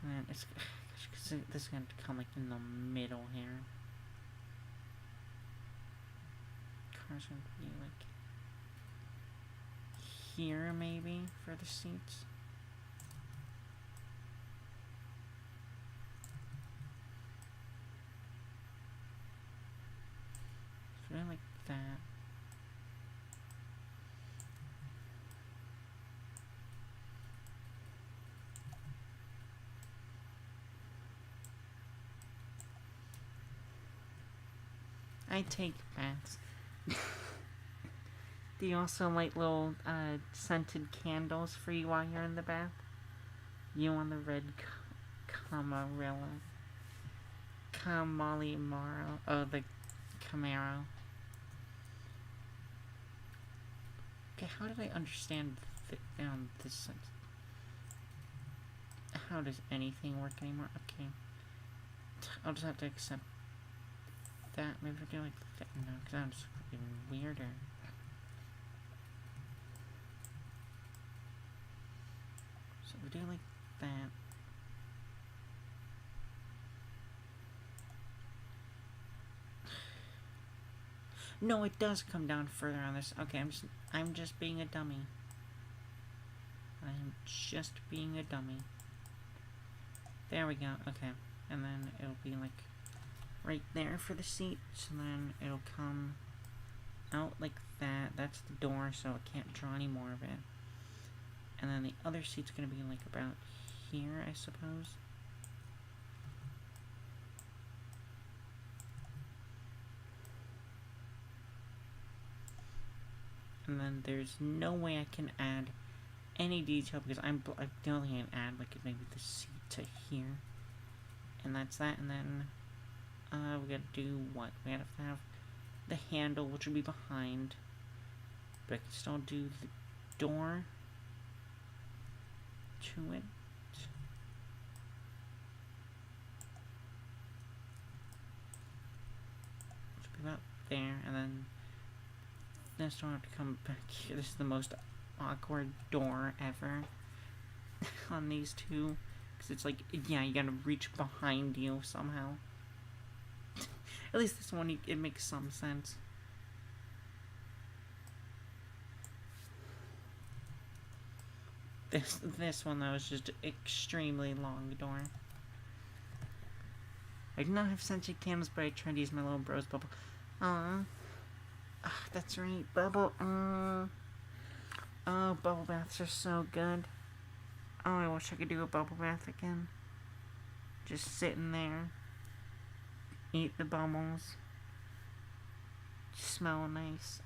then it's, this is going to come like in the middle here. Car's going to be like here maybe for the seats. Like that. I take baths. Do you also like little scented candles for you while you're in the bath? You on the red Camarilla. Camalimaro. Oh, the Camaro. Okay, how did I understand this sense? How does anything work anymore? Okay. I'll just have to accept that. Maybe we'll do like that. No, because that was even weirder. So we do like that. No, it does come down further on this. Okay, I'm just being a dummy. I'm just being a dummy. There we go. Okay, and then it'll be like right there for the seat. So then it'll come out like that. That's the door, so it can't draw any more of it. And then the other seat's gonna be like about here, I suppose. And then there's no way I can add any detail because I the only thing I can add, like, maybe the seat to here. And that's that. And then we gotta do what? We have to have the handle, which would be behind. But I can still do the door to it. Which would be about there. And then this door have to come back here. This is the most awkward door ever on these two. Because it's like, yeah, you gotta reach behind you somehow. At least this one, it makes some sense. This one, though, is just an extremely long door. I do not have scented candles, but I tried to use my little bros bubble. Aww. That's right, bubble. Oh, bubble baths are so good. Oh, I wish I could do a bubble bath again. Just sitting there. Eat the bubbles. Smell nice.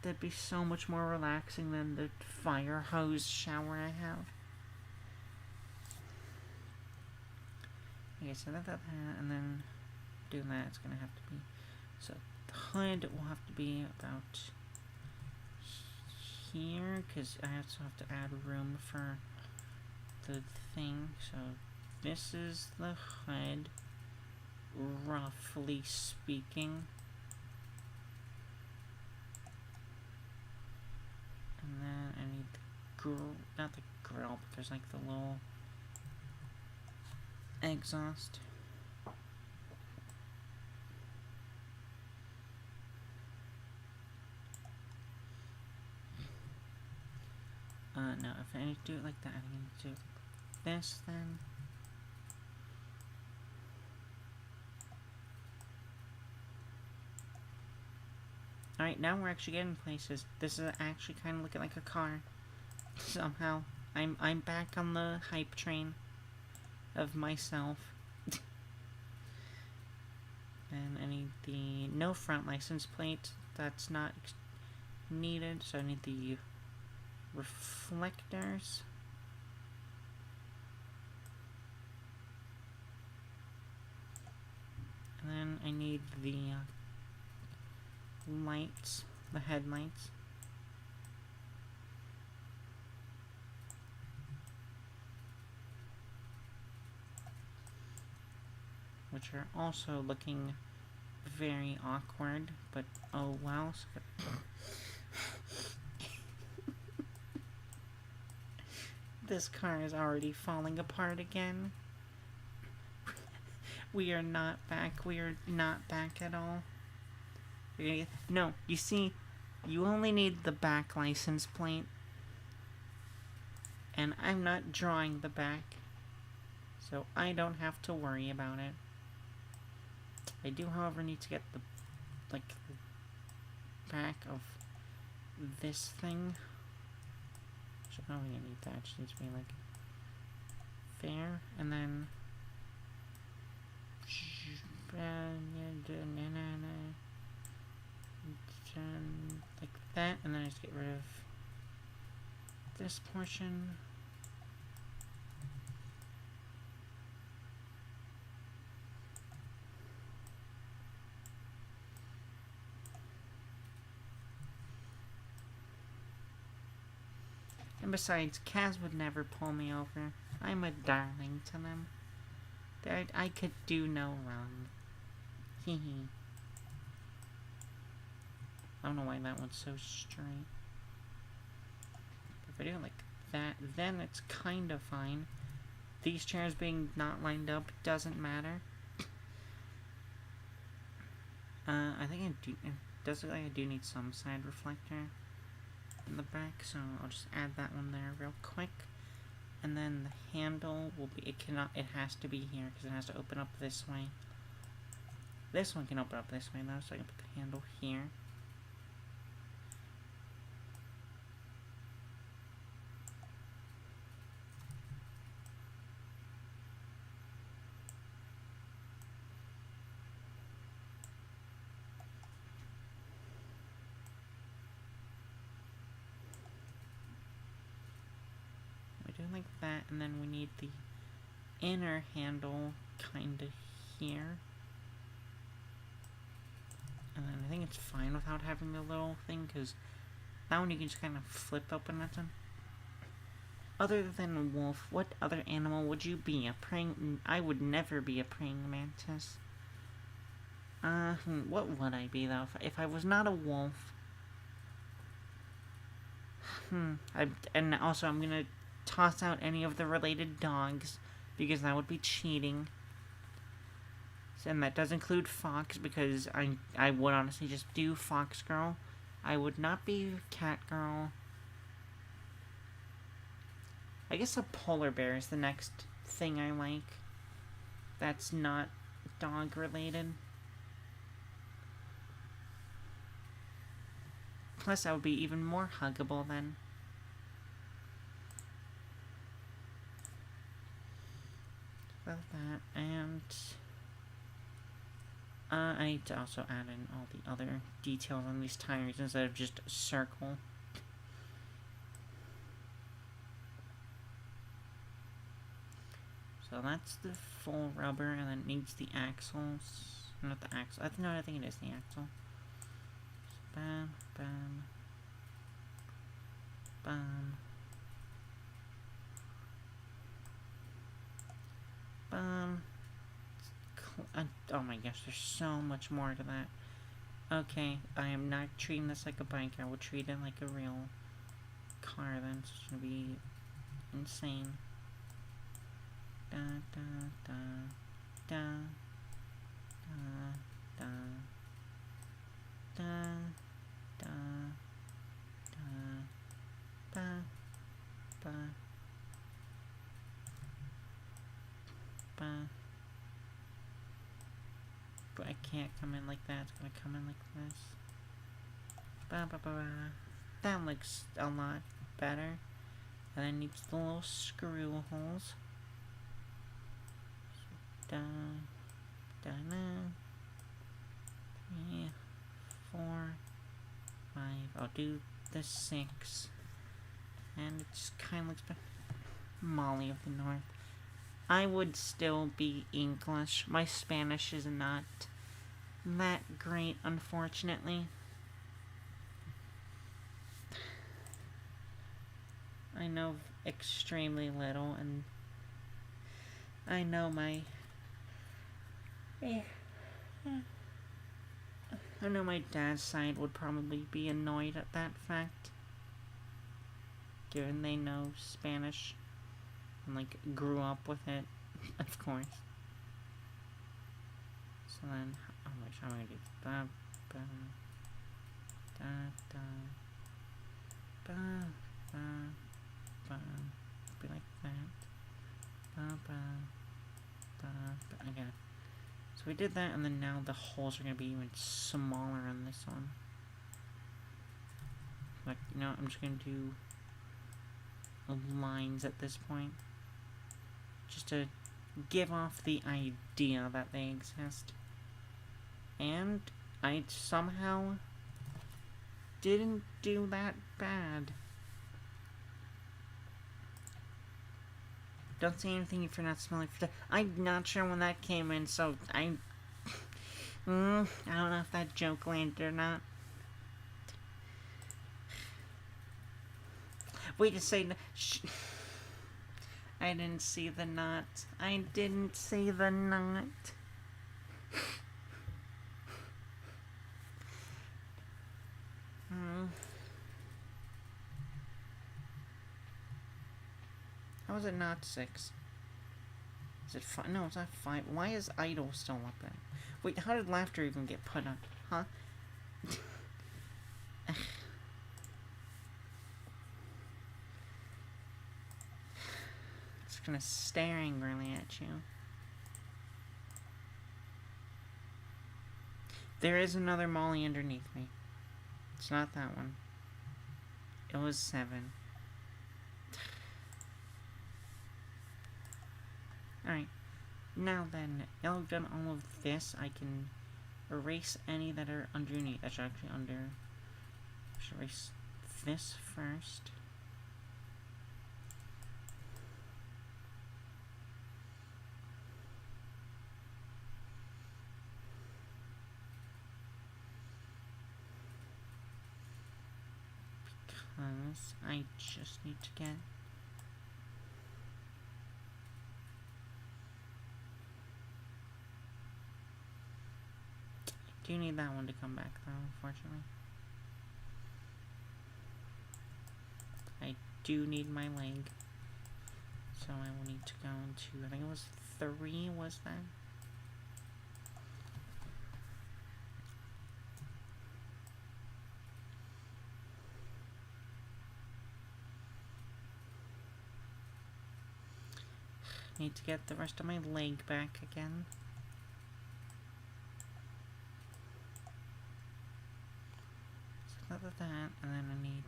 That'd be so much more relaxing than the fire hose shower I have. Okay, so that, and then doing that, it's gonna have to be. So the hood will have to be about here, because I also have to add room for the thing. So this is the hood, roughly speaking. And then I need the grill, not the grill, but there's like the little exhaust. No, if I do it like that, I need to do this then. Alright, now we're actually getting places. This is actually kind of looking like a car. Somehow. I'm back on the hype train of myself. And I need the no front license plate. That's not needed, so I need the reflectors. And then I need the lights, the headlights. Which are also looking very awkward, but oh well. This car is already falling apart again. We are not back. We are not back at all. No, you see, you only need the back license plate. And I'm not drawing the back. So I don't have to worry about it. I do, however, need to get the, like, the back of this thing. So I don't really need that. It just needs to be, like, there. And then like that, and then I just get rid of this portion. And besides, Kaz would never pull me over. I'm a darling to them. I could do no wrong. Hee hee. I don't know why that one's so straight. If I do it like that, then it's kind of fine. These chairs being not lined up doesn't matter. I think I do. It does look like I do need some side reflector in the back, so I'll just add that one there real quick. And then the handle will be. It has to be here because it has to open up this way. This one can open up this way though, so I can put the handle here. like that, and then we need the inner handle kinda here. And then I think it's fine without having the little thing, because that one you can just kind of flip open at them. Other than a wolf, what other animal would you be? A praying... I would never be a praying mantis. What would I be, though? If I was not a wolf... and also, I'm gonna toss out any of the related dogs, because that would be cheating. And that does include fox, because I would honestly just do fox girl. I would not be cat girl. I guess a polar bear is the next thing I like. That's not dog related. Plus, I would be even more huggable then. About that, and I need to also add in all the other details on these tires instead of just a circle. So that's the full rubber, and then it needs the axles. Not the axle. No, I think it is the axle. So bam, bam, bam, bam. Oh my gosh, there's so much more to that. Okay, I am not treating this like a bike. I will treat it like a real car then. It's gonna be insane. Da da da da da da da da da ba ba ba. But I can't come in like that. It's gonna come in like this. Ba ba ba ba. That looks a lot better. And then needs the little screw holes. Da da na. 3, 4, 5. I'll do the 6. And it just kind of looks better. Molly of the North. I would still be English. My Spanish is not that great, unfortunately. I know extremely little, and I know my dad's side would probably be annoyed at that fact, given they know Spanish and like grew up with it, of course. So then, how much am I gonna do? Ba ba da da ba ba ba. Be like that. Ba ba ba ba. I got it. So we did that, and then now the holes are gonna be even smaller on this one. Like, you know, I'm just gonna do lines at this point, just to give off the idea that they exist. And I somehow didn't do that bad. Don't say anything if you're not smelling for I'm not sure when that came in, so I don't know if that joke landed or not. Wait to say I didn't see the knot. I didn't see the knot. How is it not 6? Is it 5? No, it's not 5. Why is idle still up there? Wait, how did laughter even get put up? Huh? It's gonna stare angrily at you. There is another Molly underneath me. It's not that one. It was 7. Alright. Now then, now I've done all of this, I can erase any that are underneath. I should actually I should erase this first. because I just need to get... I do need that one to come back though, unfortunately. I do need my leg. So I will need to go into, I think it was 3, was that? Need to get the rest of my leg back again. So that, and then I need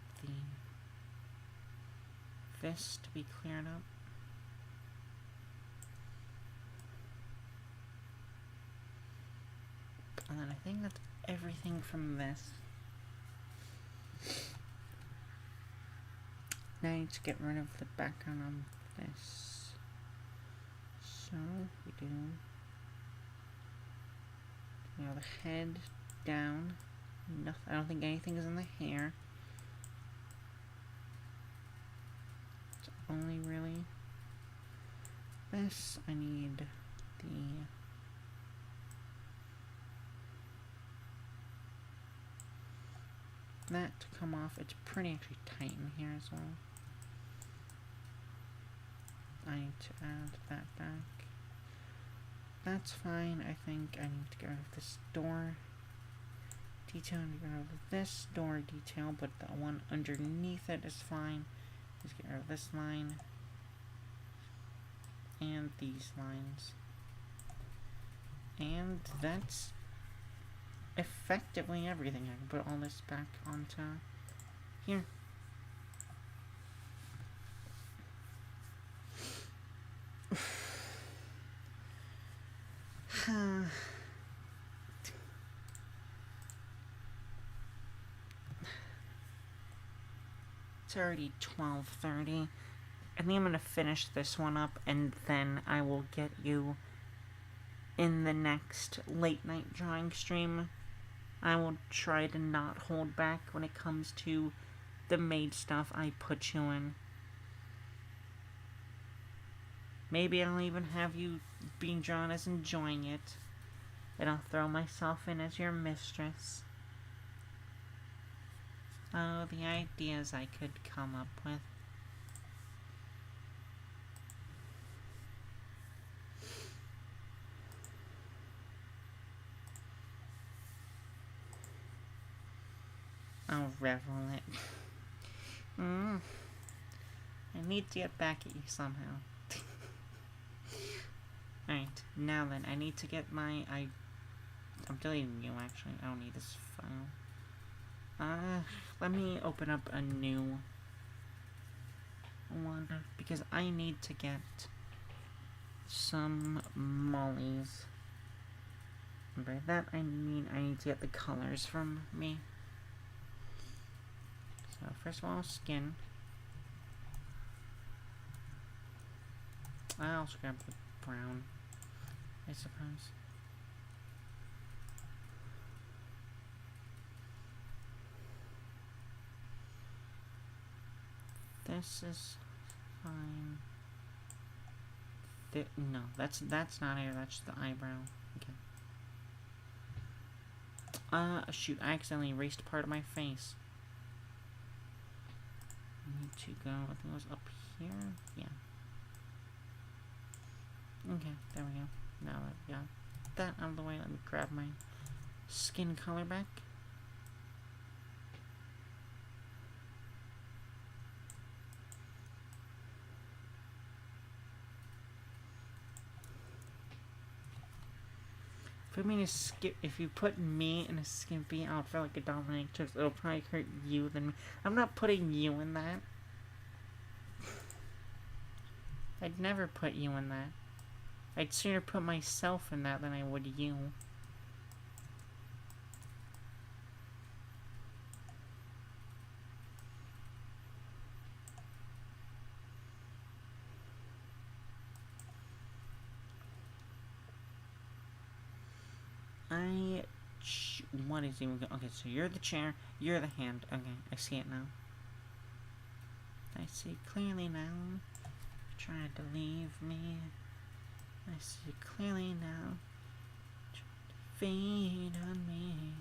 this to be cleared up. And then I think that's everything from this. Now I need to get rid of the background on this. So, we do, you know, the head down. Nothing, I don't think anything is in the hair. It's only really this. I need that to come off. It's pretty actually tight in here as well. I need to add that back. That's fine, I think. I need to get rid of this door detail. I need to get rid of this door detail, but the one underneath it is fine. Just get rid of this line. And these lines. And that's effectively everything. I can put all this back onto here. It's already 12:30. I think I'm gonna finish this one up, and then I will get you in the next late night drawing stream. I will try to not hold back when it comes to the maid stuff I put you in. Maybe I'll even have you being drawn as enjoying it, and I'll throw myself in as your mistress. Oh, the ideas I could come up with. I'll revel it. I need to get back at you somehow. Alright, now then, I need to get my... I'm deleting you, actually. I don't need this file. Let me open up a new one, because I need to get some mollies. And by that, I mean I need to get the colors from me. So, first of all, skin. I'll also grab the brown, I suppose. This is fine. No, that's not hair, that's the eyebrow. Okay. Shoot, I accidentally erased part of my face. I need to go, I think it was up here? Yeah. Okay, there we go. Now that we got that out of the way, let me grab my skin color back. If you put me in a skimpy outfit like a dominatrix, it'll probably hurt you than me. I'm not putting you in that. I'd never put you in that. I'd sooner put myself in that than I would you. What is even... Okay, so you're the chair, you're the hand. Okay, I see it now. I see clearly now. Tried to leave me. I see clearly now. Tried to fade on me.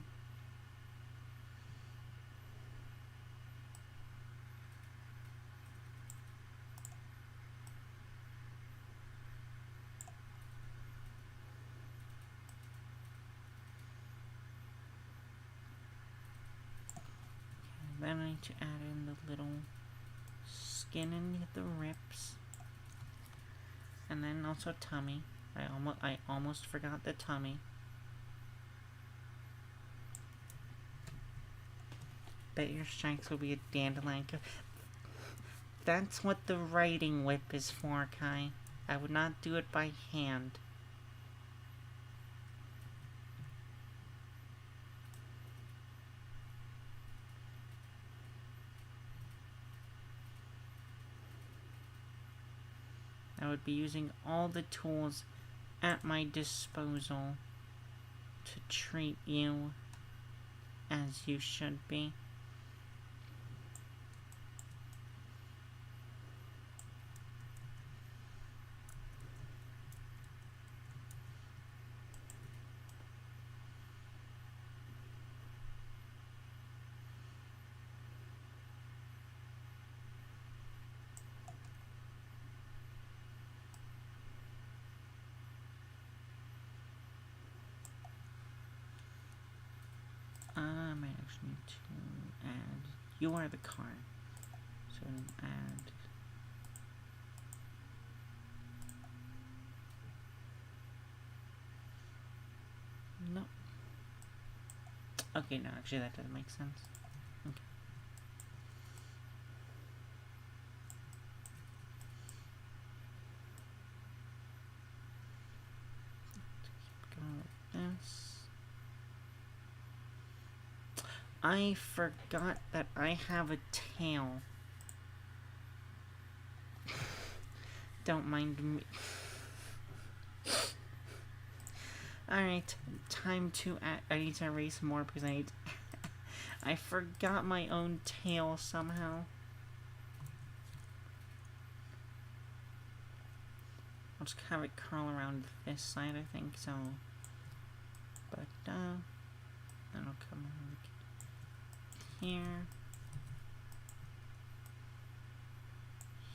Then I need to add in the little skin in the ribs. And then also tummy. I almost forgot the tummy. Bet your strength will be a dandelion. That's what the writing whip is for, Kai. I would not do it by hand. I would be using all the tools at my disposal to treat you as you should be. I might actually need to add. You are the car. So add. No. Okay, no, actually that doesn't make sense. Okay. Let's keep going with this. I forgot that I have a tail. Don't mind me. Alright, time to add. I need to erase more because I forgot my own tail somehow. I'll just have it curl around this side, I think, so. But, then I'll come around here.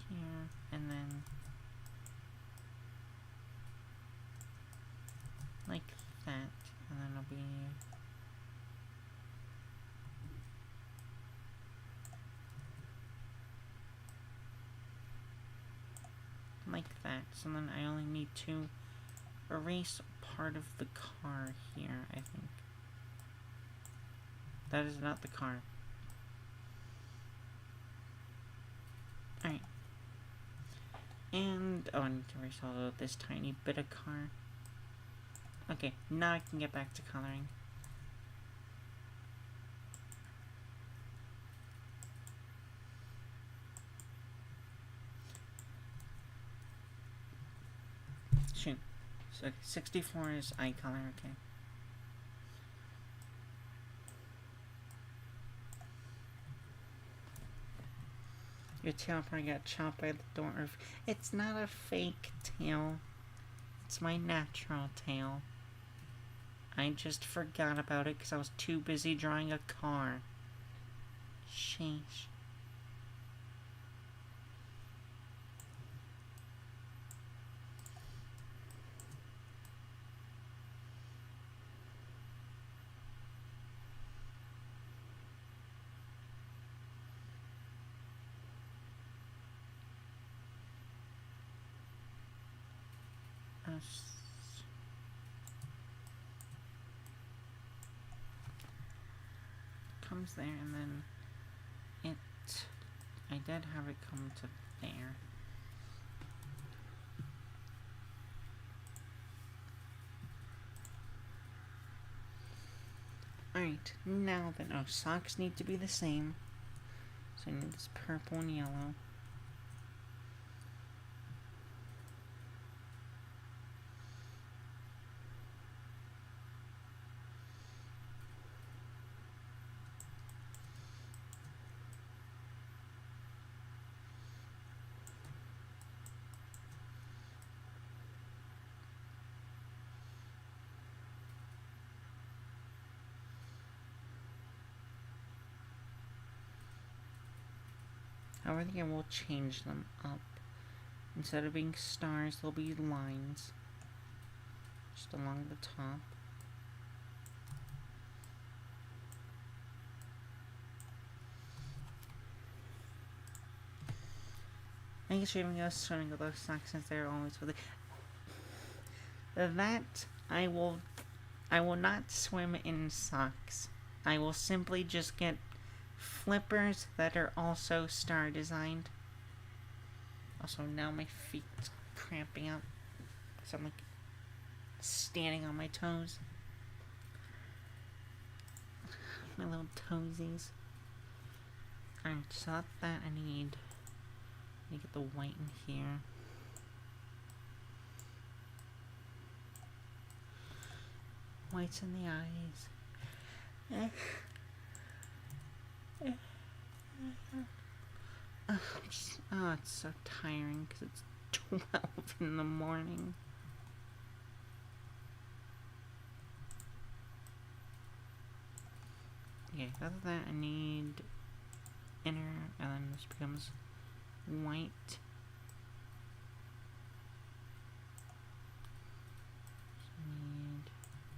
Here, and then like that, and then it'll be like that. So then I only need to erase part of the car here, I think. That is not the car. Alright. And, oh, I need to erase all of this tiny bit of car. Okay, now I can get back to coloring. Shoot. So 64 is eye color, okay. Your tail probably got chopped by the dwarf. It's not a fake tail. It's my natural tail. I just forgot about it because I was too busy drawing a car. Sheesh. Comes there, and then I did have it come to there. Alright, now then, oh, socks need to be the same. So I need this purple and yellow. I think I will change them up. Instead of being stars, they'll be lines. Just along the top. I guess you're even swimming with those socks since they're always with it. That I will not swim in socks. I will simply just get flippers that are also star designed. Also, now my feet's cramping up, so I'm like standing on my toes. My little toesies. Alright, so that's that. I need to get the white in here. Whites in the eyes. Oh, it's so tiring because it's 12 in the morning. Okay, other than that, I need inner, and then this becomes white. So I need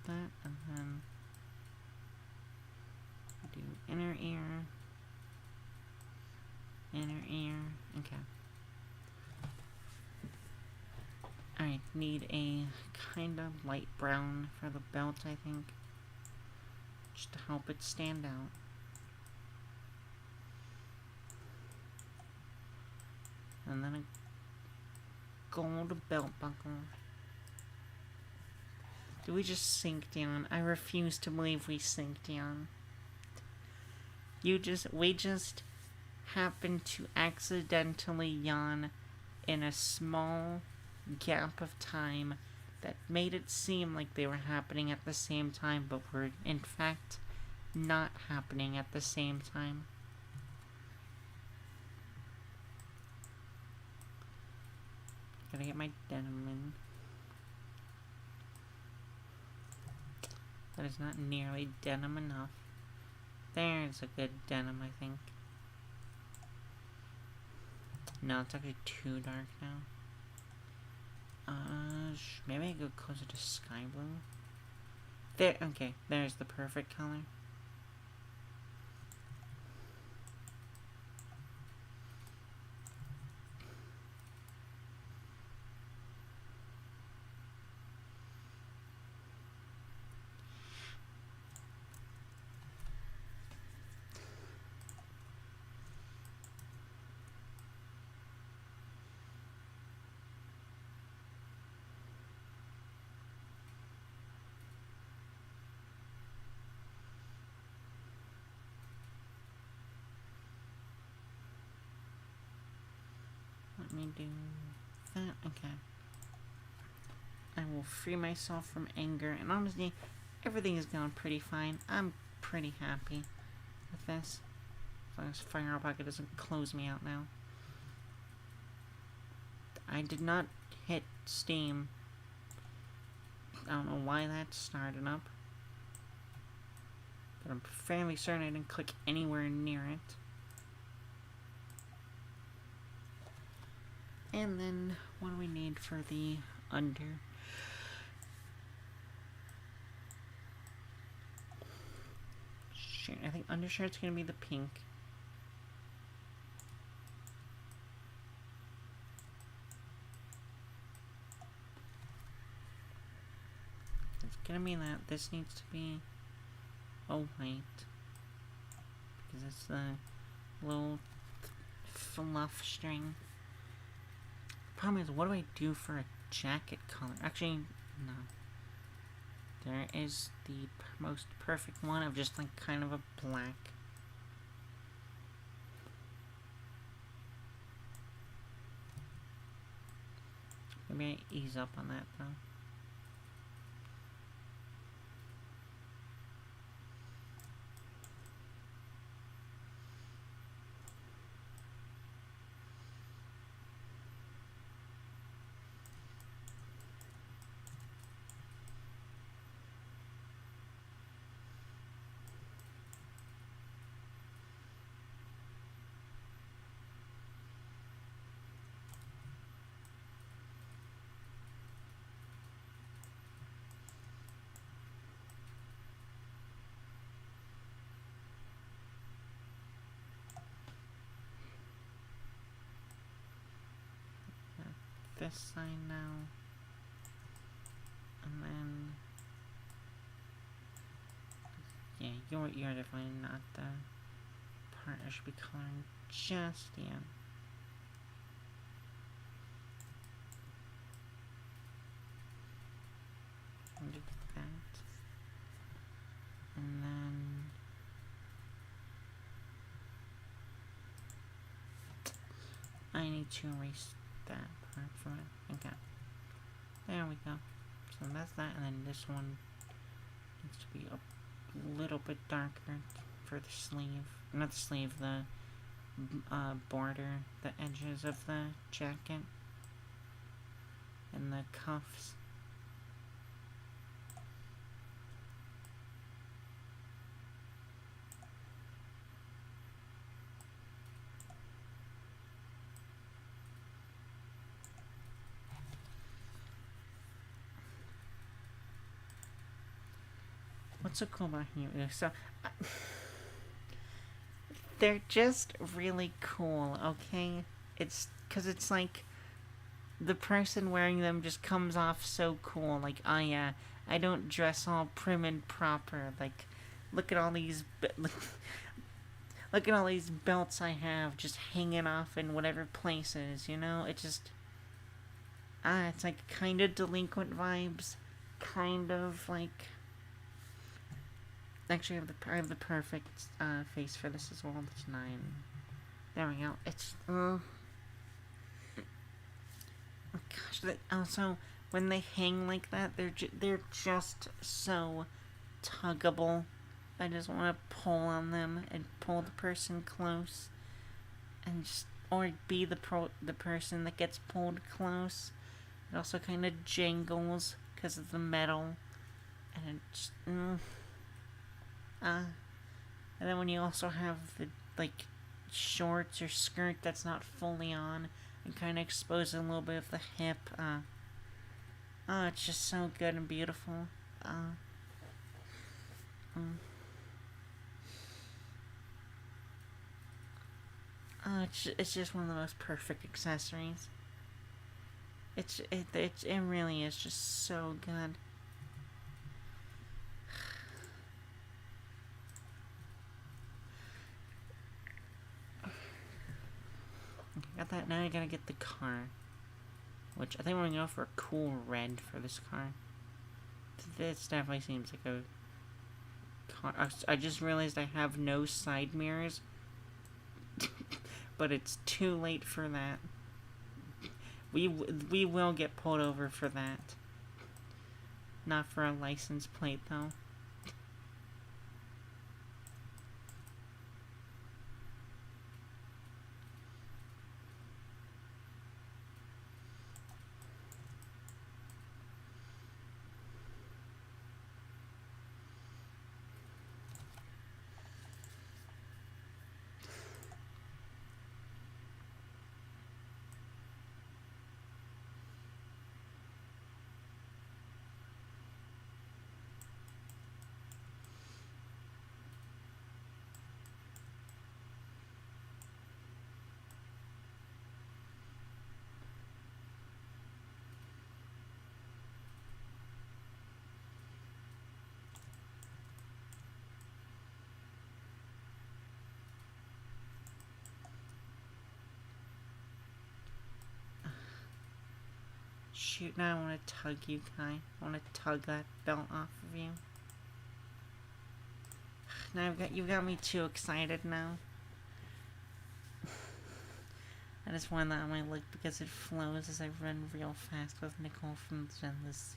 that, and then do inner ear. Inner ear. Okay. I need a kind of light brown for the belt, I think. Just to help it stand out. And then a gold belt buckle. Did we just sink down? I refuse to believe we sink down. We just happened to accidentally yawn in a small gap of time that made it seem like they were happening at the same time, but were in fact not happening at the same time. Gotta get my denim in. That is not nearly denim enough. There's a good denim, I think. No, it's actually too dark now. Maybe I go closer to sky blue. There, okay, there's the perfect color. Let me do that. Okay. I will free myself from anger. And honestly, everything is going pretty fine. I'm pretty happy with this. As long as Fire Pocket doesn't close me out now. I did not hit Steam. I don't know why that started up. But I'm fairly certain I didn't click anywhere near it. And then, what do we need for the under? Sure, I think undershirt's gonna be the pink. It's gonna be that. This needs to be a white. Because it's the little fluff string. Problem is, what do I do for a jacket color? Actually, no. There is the most perfect one of just like kind of a black. Maybe I ease up on that though. this side now. And then... yeah, you're definitely not the part I should be coloring just yet. And do that. And then... I need to erase that part from it. Okay. There we go. So that's that, and then this one needs to be a little bit darker for the sleeve. Not the sleeve, the border, the edges of the jacket, and the cuffs. What's so cool about here? So, they're just really cool, okay? It's because it's like the person wearing them just comes off so cool. Like, oh yeah, I don't dress all prim and proper. Like, look at all these, look at all these belts I have just hanging off in whatever places. You know, it just it's like kind of delinquent vibes, kind of like. Actually, I have the perfect face for this as well. It's 9. There we go. It's oh gosh. Also, when they hang like that, they're just so tuggable. I just want to pull on them and pull the person close, and just or be the person that gets pulled close. It also kind of jangles because of the metal, and it just. And then when you also have the, like, shorts or skirt that's not fully on and kind of exposes a little bit of the hip, it's just so good and beautiful. It's just one of the most perfect accessories. It really is just so good. Got that. Now I gotta get the car, which I think we're gonna go for a cool red for this car. This definitely seems like a car. I just realized I have no side mirrors, but it's too late for that. We will get pulled over for that. Not for a license plate though. Shoot, now I want to tug you, Kai. I want to tug that belt off of you. Now you've got me too excited now. I just want that on my lip because it flows as I run real fast with Nicole from Zenless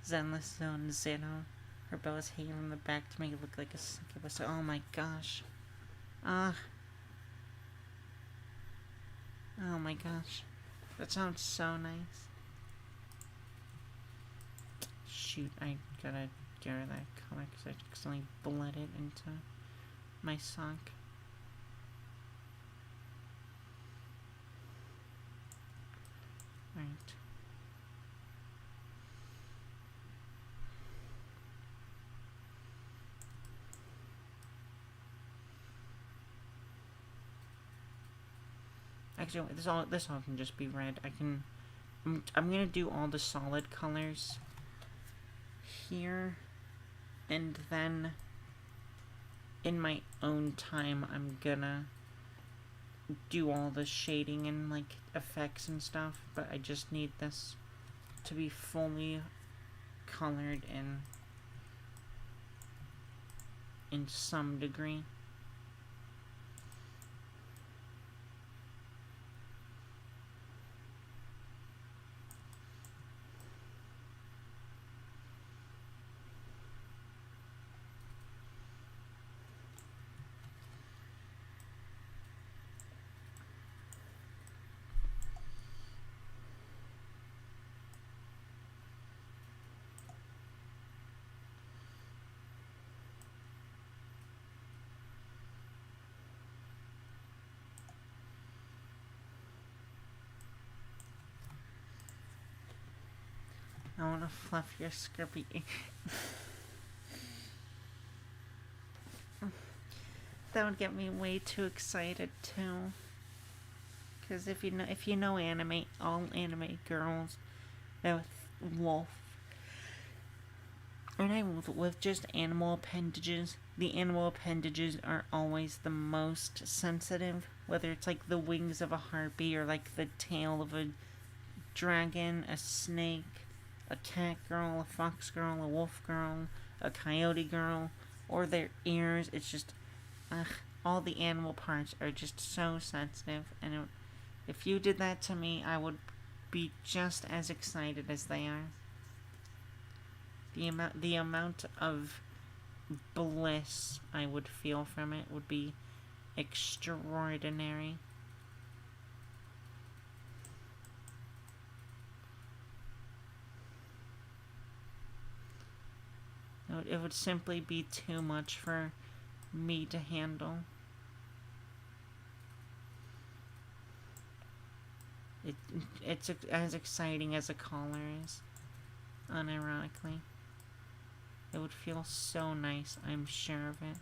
Zone Zero. Her bow is hanging from the back to make it look like a succubus. Oh my gosh. Oh my gosh. That sounds so nice. Shoot, I gotta get rid of that color because I accidentally bled it into my sock. Right. Actually, this all can just be red. I can I'm gonna do all the solid colors here, and then in my own time I'm gonna do all the shading and like effects and stuff, but I just need this to be fully colored in some degree. I want to fluff your scruffy. That would get me way too excited too. Because if you know anime, all anime girls, that with wolf, and with just animal appendages, the animal appendages are always the most sensitive. Whether it's like the wings of a harpy or like the tail of a dragon, a snake, a cat girl, a fox girl, a wolf girl, a coyote girl, or their ears. It's just, all the animal parts are just so sensitive, and if you did that to me, I would be just as excited as they are. The amount of bliss I would feel from it would be extraordinary. It would simply be too much for me to handle. It's as exciting as a collar is, unironically. It would feel so nice, I'm sure of it.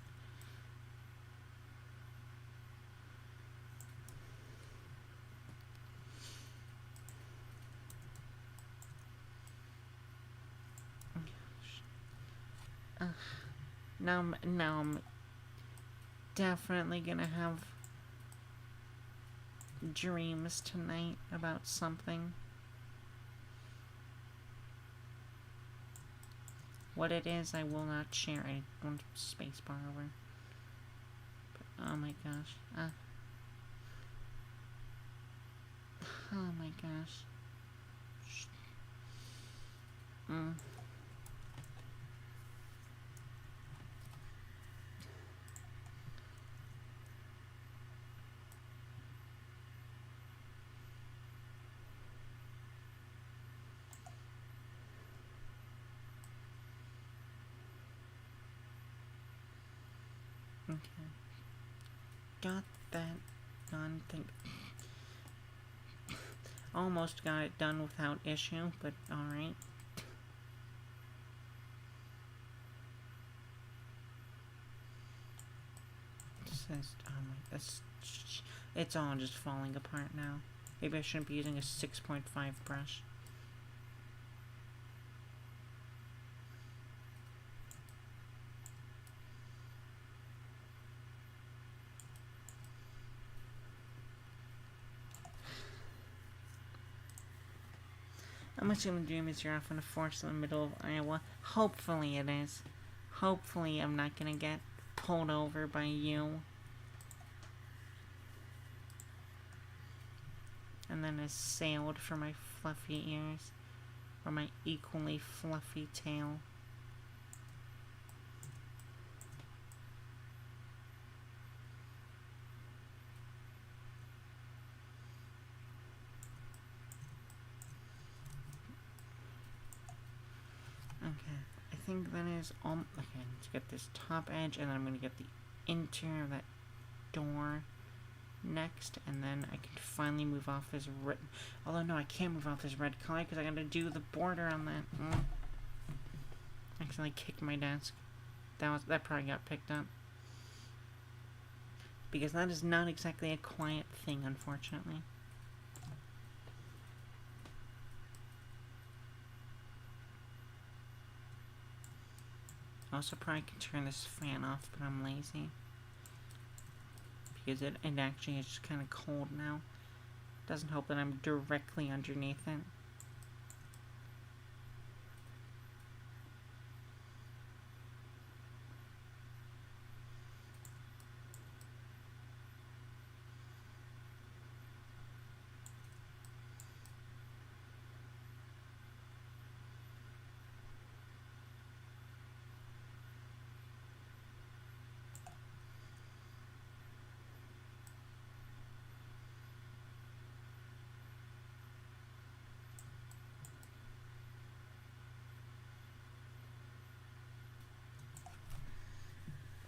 Now I'm definitely gonna have dreams tonight about something. What it is, I will not share. I won't spacebar over. But, oh my gosh. Oh my gosh. Okay. Got that done. Almost got it done without issue, but alright. It's all just falling apart now. Maybe I shouldn't be using a 6.5 brush. I'm assuming dream is you're off in a forest in the middle of Iowa. Hopefully it is. Hopefully I'm not gonna get pulled over by you. And then assailed for my fluffy ears. Or my equally fluffy tail. Okay, I think that is all. Okay, let's get this top edge, and then I'm gonna get the interior of that door next, and then I can finally move off this red. Although no, I can't move off this red color because I gotta do the border on that. Accidentally kicked my desk. That probably got picked up because that is not exactly a quiet thing, unfortunately. Also probably can turn this fan off, but I'm lazy. Because it actually is just kind of cold now. Doesn't help that I'm directly underneath it.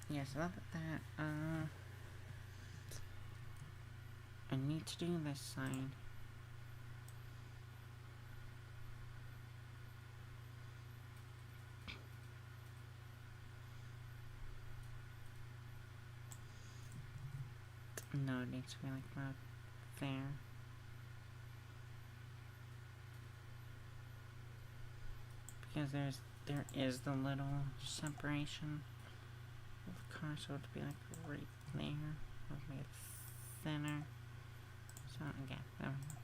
Yeah, so that, I need to do this side. No, it needs to be like about there. Because there is the little separation of the car, so it'd be like right there. I'll make it thinner. So again, there we go.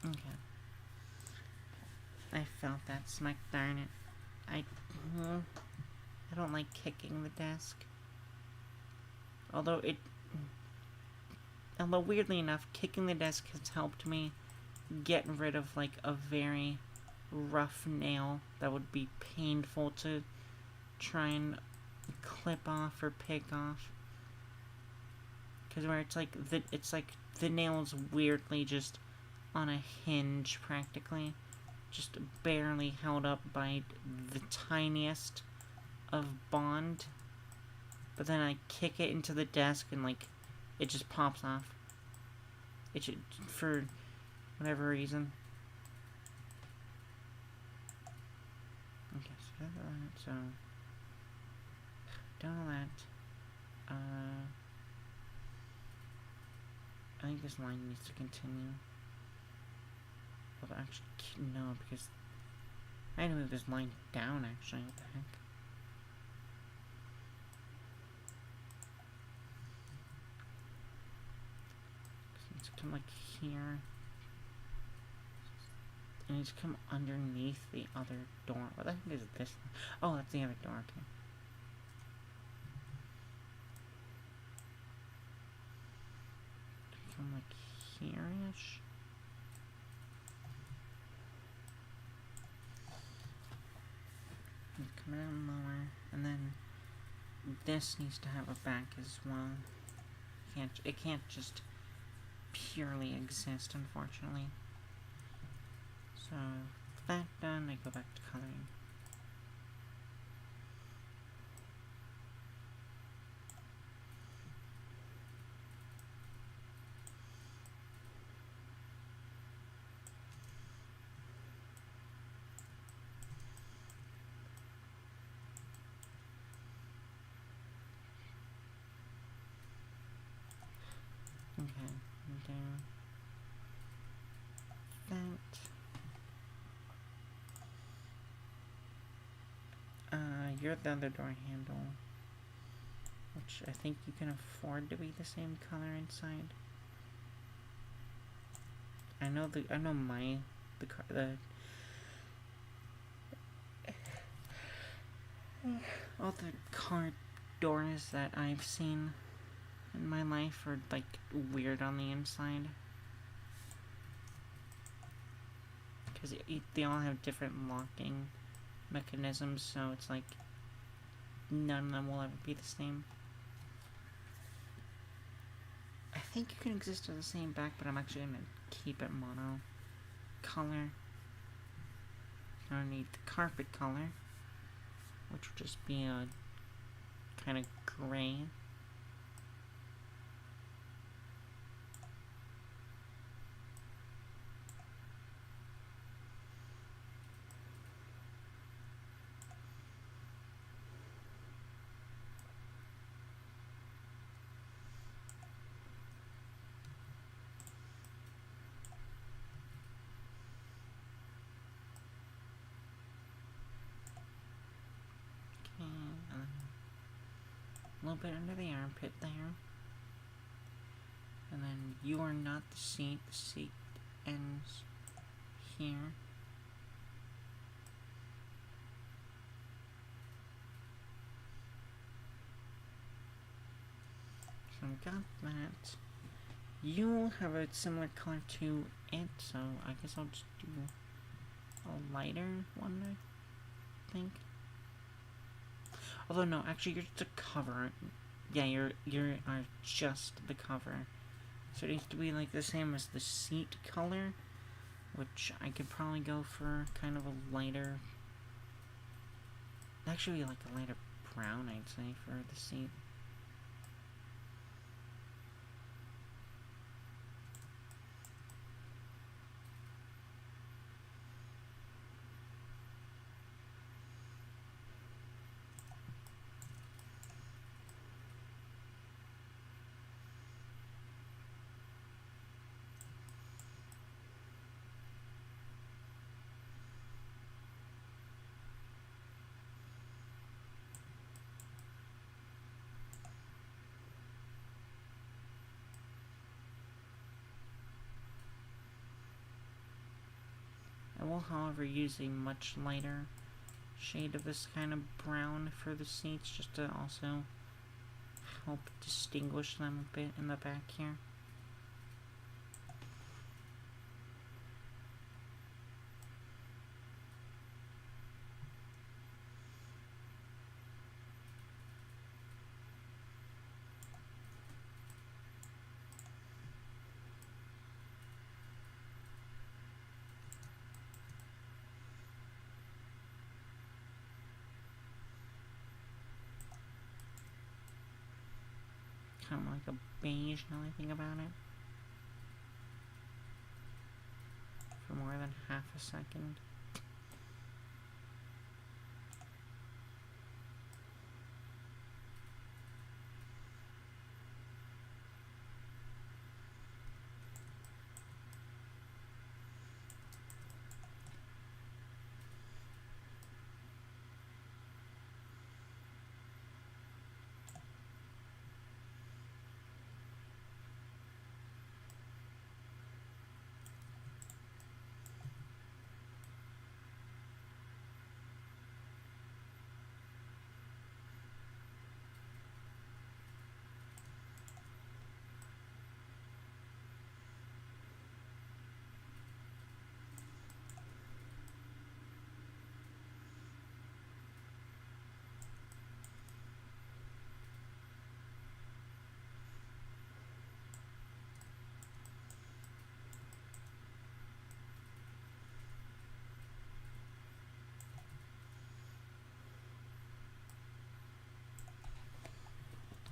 Okay. I felt that, smack darn it. I don't like kicking the desk. Although weirdly enough, kicking the desk has helped me get rid of like a very rough nail that would be painful to try and clip off or pick off. Because where it's like the nail is weirdly just on a hinge practically, just barely held up by the tiniest of bond. But then I kick it into the desk and like it just pops off. It should, for whatever reason. Okay, so done all that. I think this line needs to continue. Well, actually, no, because I had to move this line down, actually. What the heck? It needs to come, like, here. It needs to come underneath the other door. What the heck is this? Oh, that's the other door, okay. Come, like, here-ish? Come down lower, and then this needs to have a back as well. It can't just purely exist, unfortunately. So, with that done, I go back to coloring. Okay, and do that. You're the other door handle, which I think you can afford to be the same color inside. All the car doors that I've seen in my life are like weird on the inside. Because they all have different locking mechanisms, so it's like none of them will ever be the same. I think you can exist as the same back, but I'm actually going to keep it mono color. I don't need the carpet color. which would just be a kind of gray. A little bit under the armpit there. And then you are not the seat ends here. So I got that. You have a similar color to it, so I guess I'll just do a lighter one, I think. Although no, actually you're just a cover. Yeah, you are just the cover. So it needs to be like the same as the seat color, which I could probably go for kind of a lighter, actually like a lighter brown, I'd say, for the seat. I will, however, use a much lighter shade of this kind of brown for the seats, just to also help distinguish them a bit in the back here. Kind of like a beige now I think about it. For more than half a second.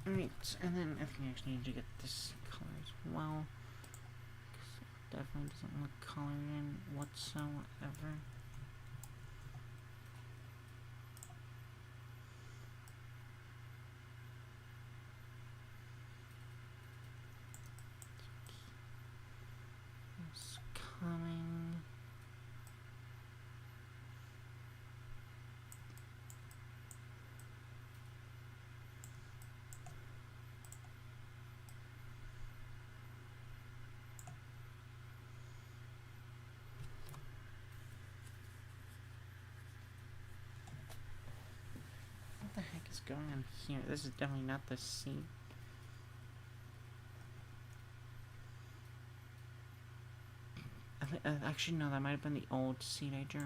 Alright, and then I think I actually need to get this color as well. Because it definitely doesn't look colored in whatsoever. It's coming. What the heck is going on here? This is definitely not the seat. Actually, no, that might have been the old seat I drew.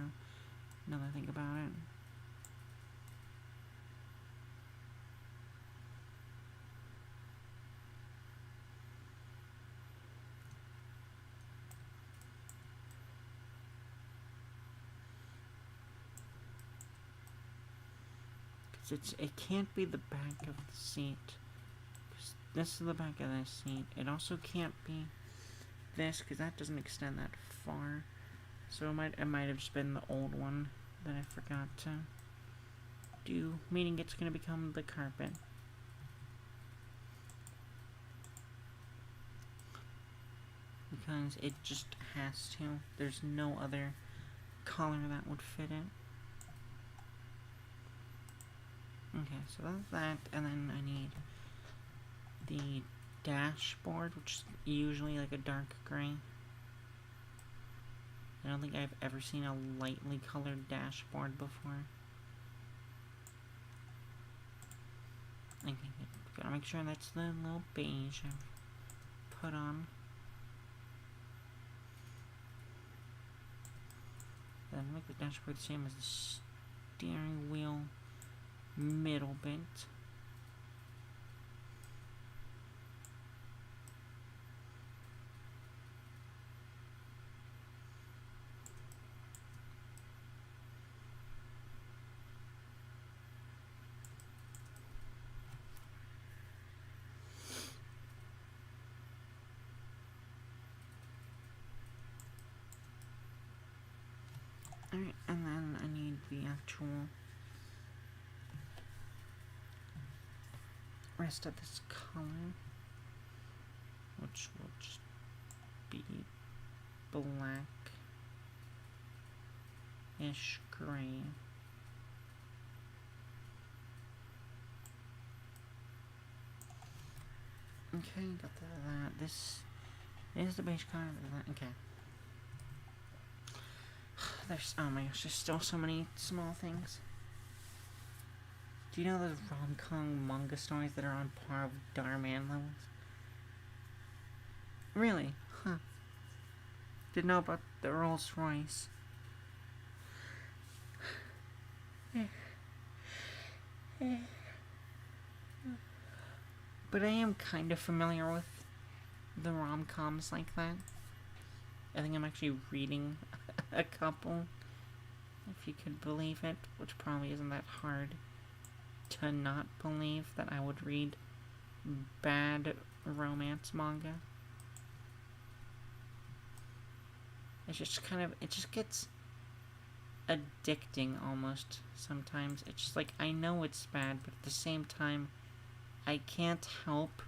Now that I think about it. it can't be the back of the seat. This is the back of the seat. It also can't be this, because that doesn't extend that far. So it might have just been the old one that I forgot to do, meaning it's going to become the carpet. Because it just has to. There's no other color that would fit it. Okay, so that's that, and then I need the dashboard, which is usually like a dark gray. I don't think I've ever seen a lightly colored dashboard before. Okay, good. Gotta make sure that's the little beige I've put on. Then make the dashboard the same as the steering wheel middle bit. Alright, and then I need the actual rest of this color, which will just be black-ish gray. Okay, got that. This is the beige color. Okay. There's, oh my gosh, there's still so many small things. Do you know those rom-com manga stories that are on par with Darman levels? Really? Huh. Didn't know about the Rolls Royce. But I am kind of familiar with the rom-coms like that. I think I'm actually reading a couple, if you could believe it, which probably isn't that hard to not believe that I would read bad romance manga. It's just kind of, it just gets addicting almost sometimes. It's just like, I know it's bad, but at the same time, I can't help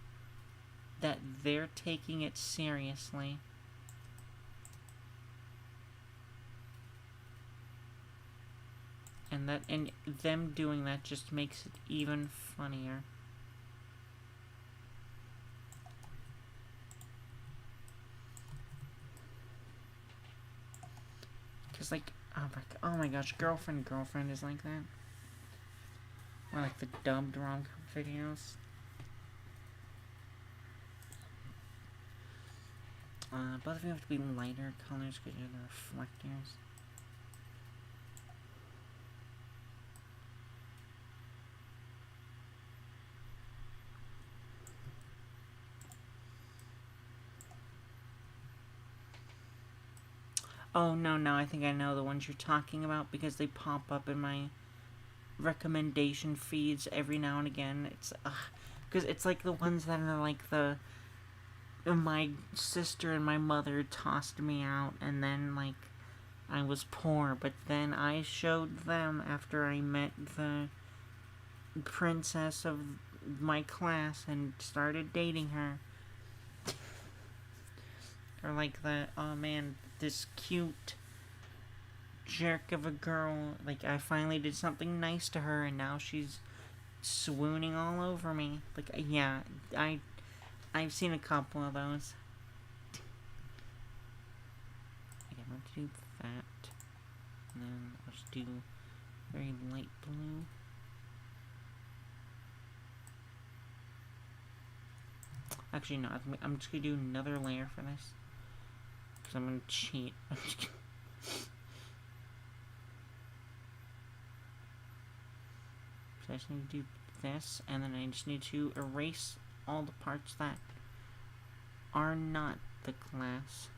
that they're taking it seriously. And them doing that just makes it even funnier. Cause like, oh my gosh, Girlfriend is like that. Or like the dubbed rom-com videos. Both of you have to be lighter colors because you're the reflectors. Oh, no, I think I know the ones you're talking about because they pop up in my recommendation feeds every now and again. It's, because it's like the ones that are like my sister and my mother tossed me out, and then, like, I was poor, but then I showed them after I met the princess of my class and started dating her. Or like oh man, this cute jerk of a girl, like, I finally did something nice to her, and now she's swooning all over me. Like, yeah, I've seen a couple of those. Okay, I'm going to do that. And then I'll just do very light blue. Actually, no, I'm just going to do another layer for this. Because I'm going to cheat. I'm just gonna so I just need to do this, and then I just need to erase all the parts that are not the class.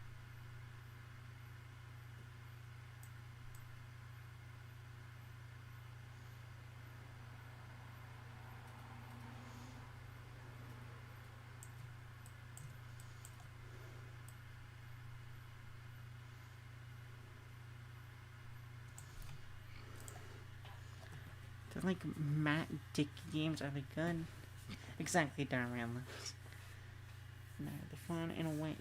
like Matt Dickey games are they good? Exactly, Darman. No, the fun in a way.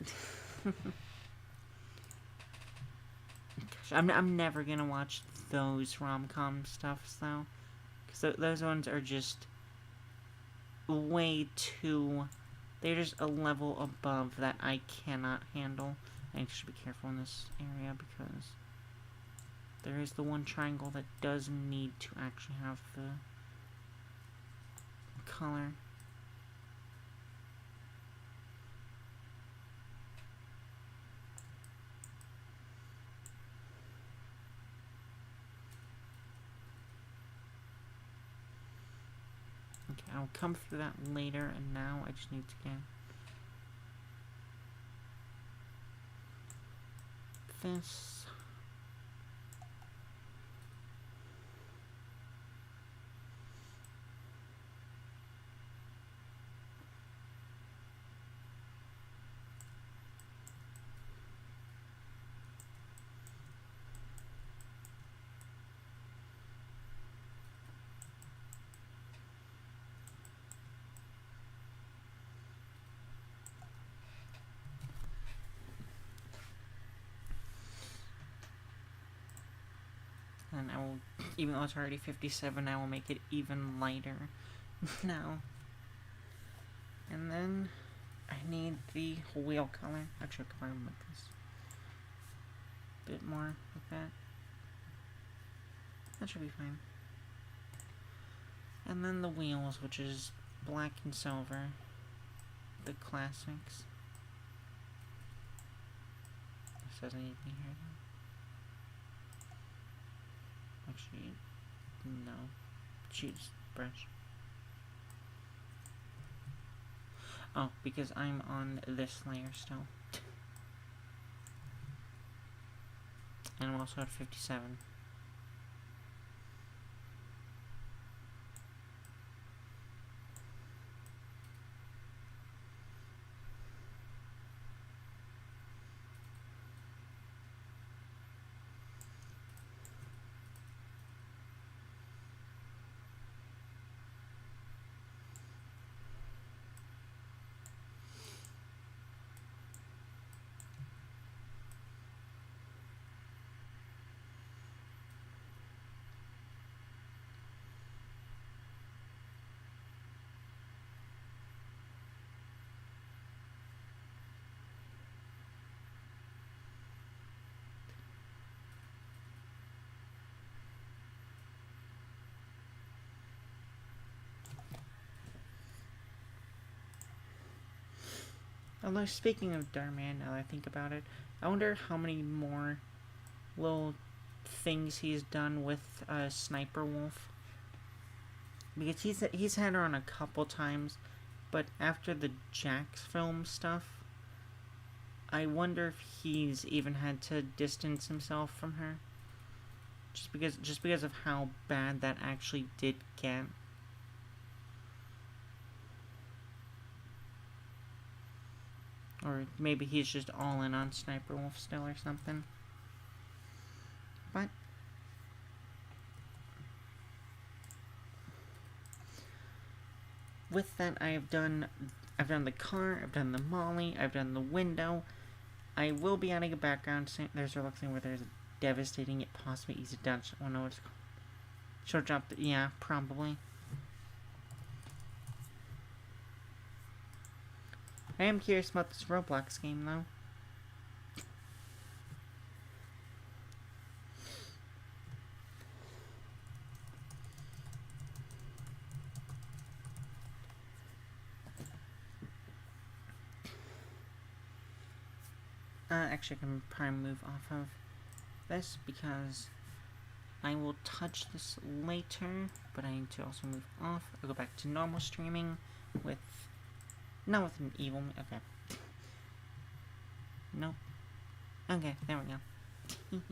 Gosh, I'm never gonna watch those rom-com stuffs though, because those ones are just way too. They're just a level above that I cannot handle. I should be careful in this area because there is the one triangle that does need to actually have the color. Okay, I'll come through that later, and now I just need to get this. And I will, even though it's already 57, I will make it even lighter now. And then I need the wheel color. Actually, I can make this a bit more like that. That should be fine. And then the wheels, which is black and silver. The classics. This doesn't need to be here though. Actually, no. Choose brush. Oh, because I'm on this layer still. And I'm also at 57. Although, speaking of Darman, now that I think about it, I wonder how many more little things he's done with Sniper Wolf. Because he's had her on a couple times, but after the Jax film stuff, I wonder if he's even had to distance himself from her. Just because of how bad that actually did get. Or maybe he's just all in on Sniper Wolf still or something. But with that, I've done the car, I've done the Molly, I've done the window. I will be adding a background. There's a look where there's a devastating yet possibly easy Dutch. I don't know what it's called. Short drop. Yeah, probably. I am curious about this Roblox game, though. Actually, I can probably move off of this because I will touch this later, but I need to also move off. I'll go back to normal streaming with... Not with an evil... Okay. Nope. Okay, there we go.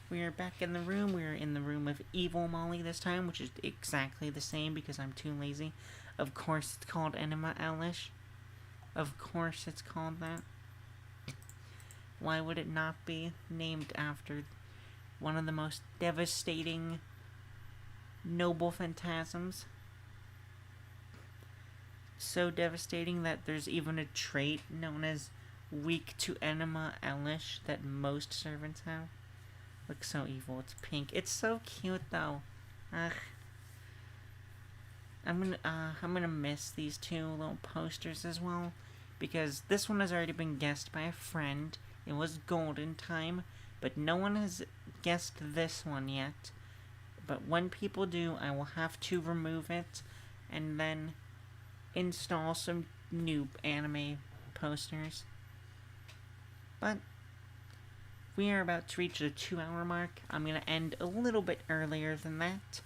We are back in the room. We are in the room of Evil Molly this time, which is exactly the same because I'm too lazy. Of course it's called Enema Elish. Of course it's called that. Why would it not be named after one of the most devastating noble phantasms. So devastating that there's even a trait known as weak to enema elish that most servants have. Looks so evil. It's pink. It's so cute though. Ugh. I'm gonna miss these two little posters as well, because this one has already been guessed by a friend. It was golden time, but no one has guessed this one yet. But when people do, I will have to remove it and then install some new anime posters. But we are about to reach the 2-hour mark. I'm going to end a little bit earlier than that.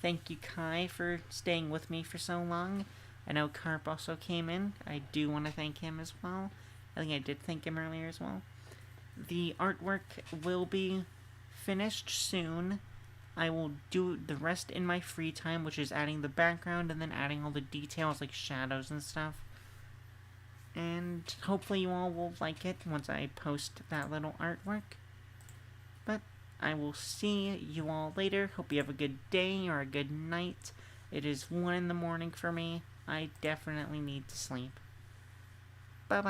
Thank you, Kai, for staying with me for so long. I know Carp also came in. I do want to thank him as well. I think I did thank him earlier as well. The artwork will be finished soon. I will do the rest in my free time, which is adding the background and then adding all the details like shadows and stuff. And hopefully you all will like it once I post that little artwork. But I will see you all later. Hope you have a good day or a good night. It is 1 in the morning for me. I definitely need to sleep. Bye-bye.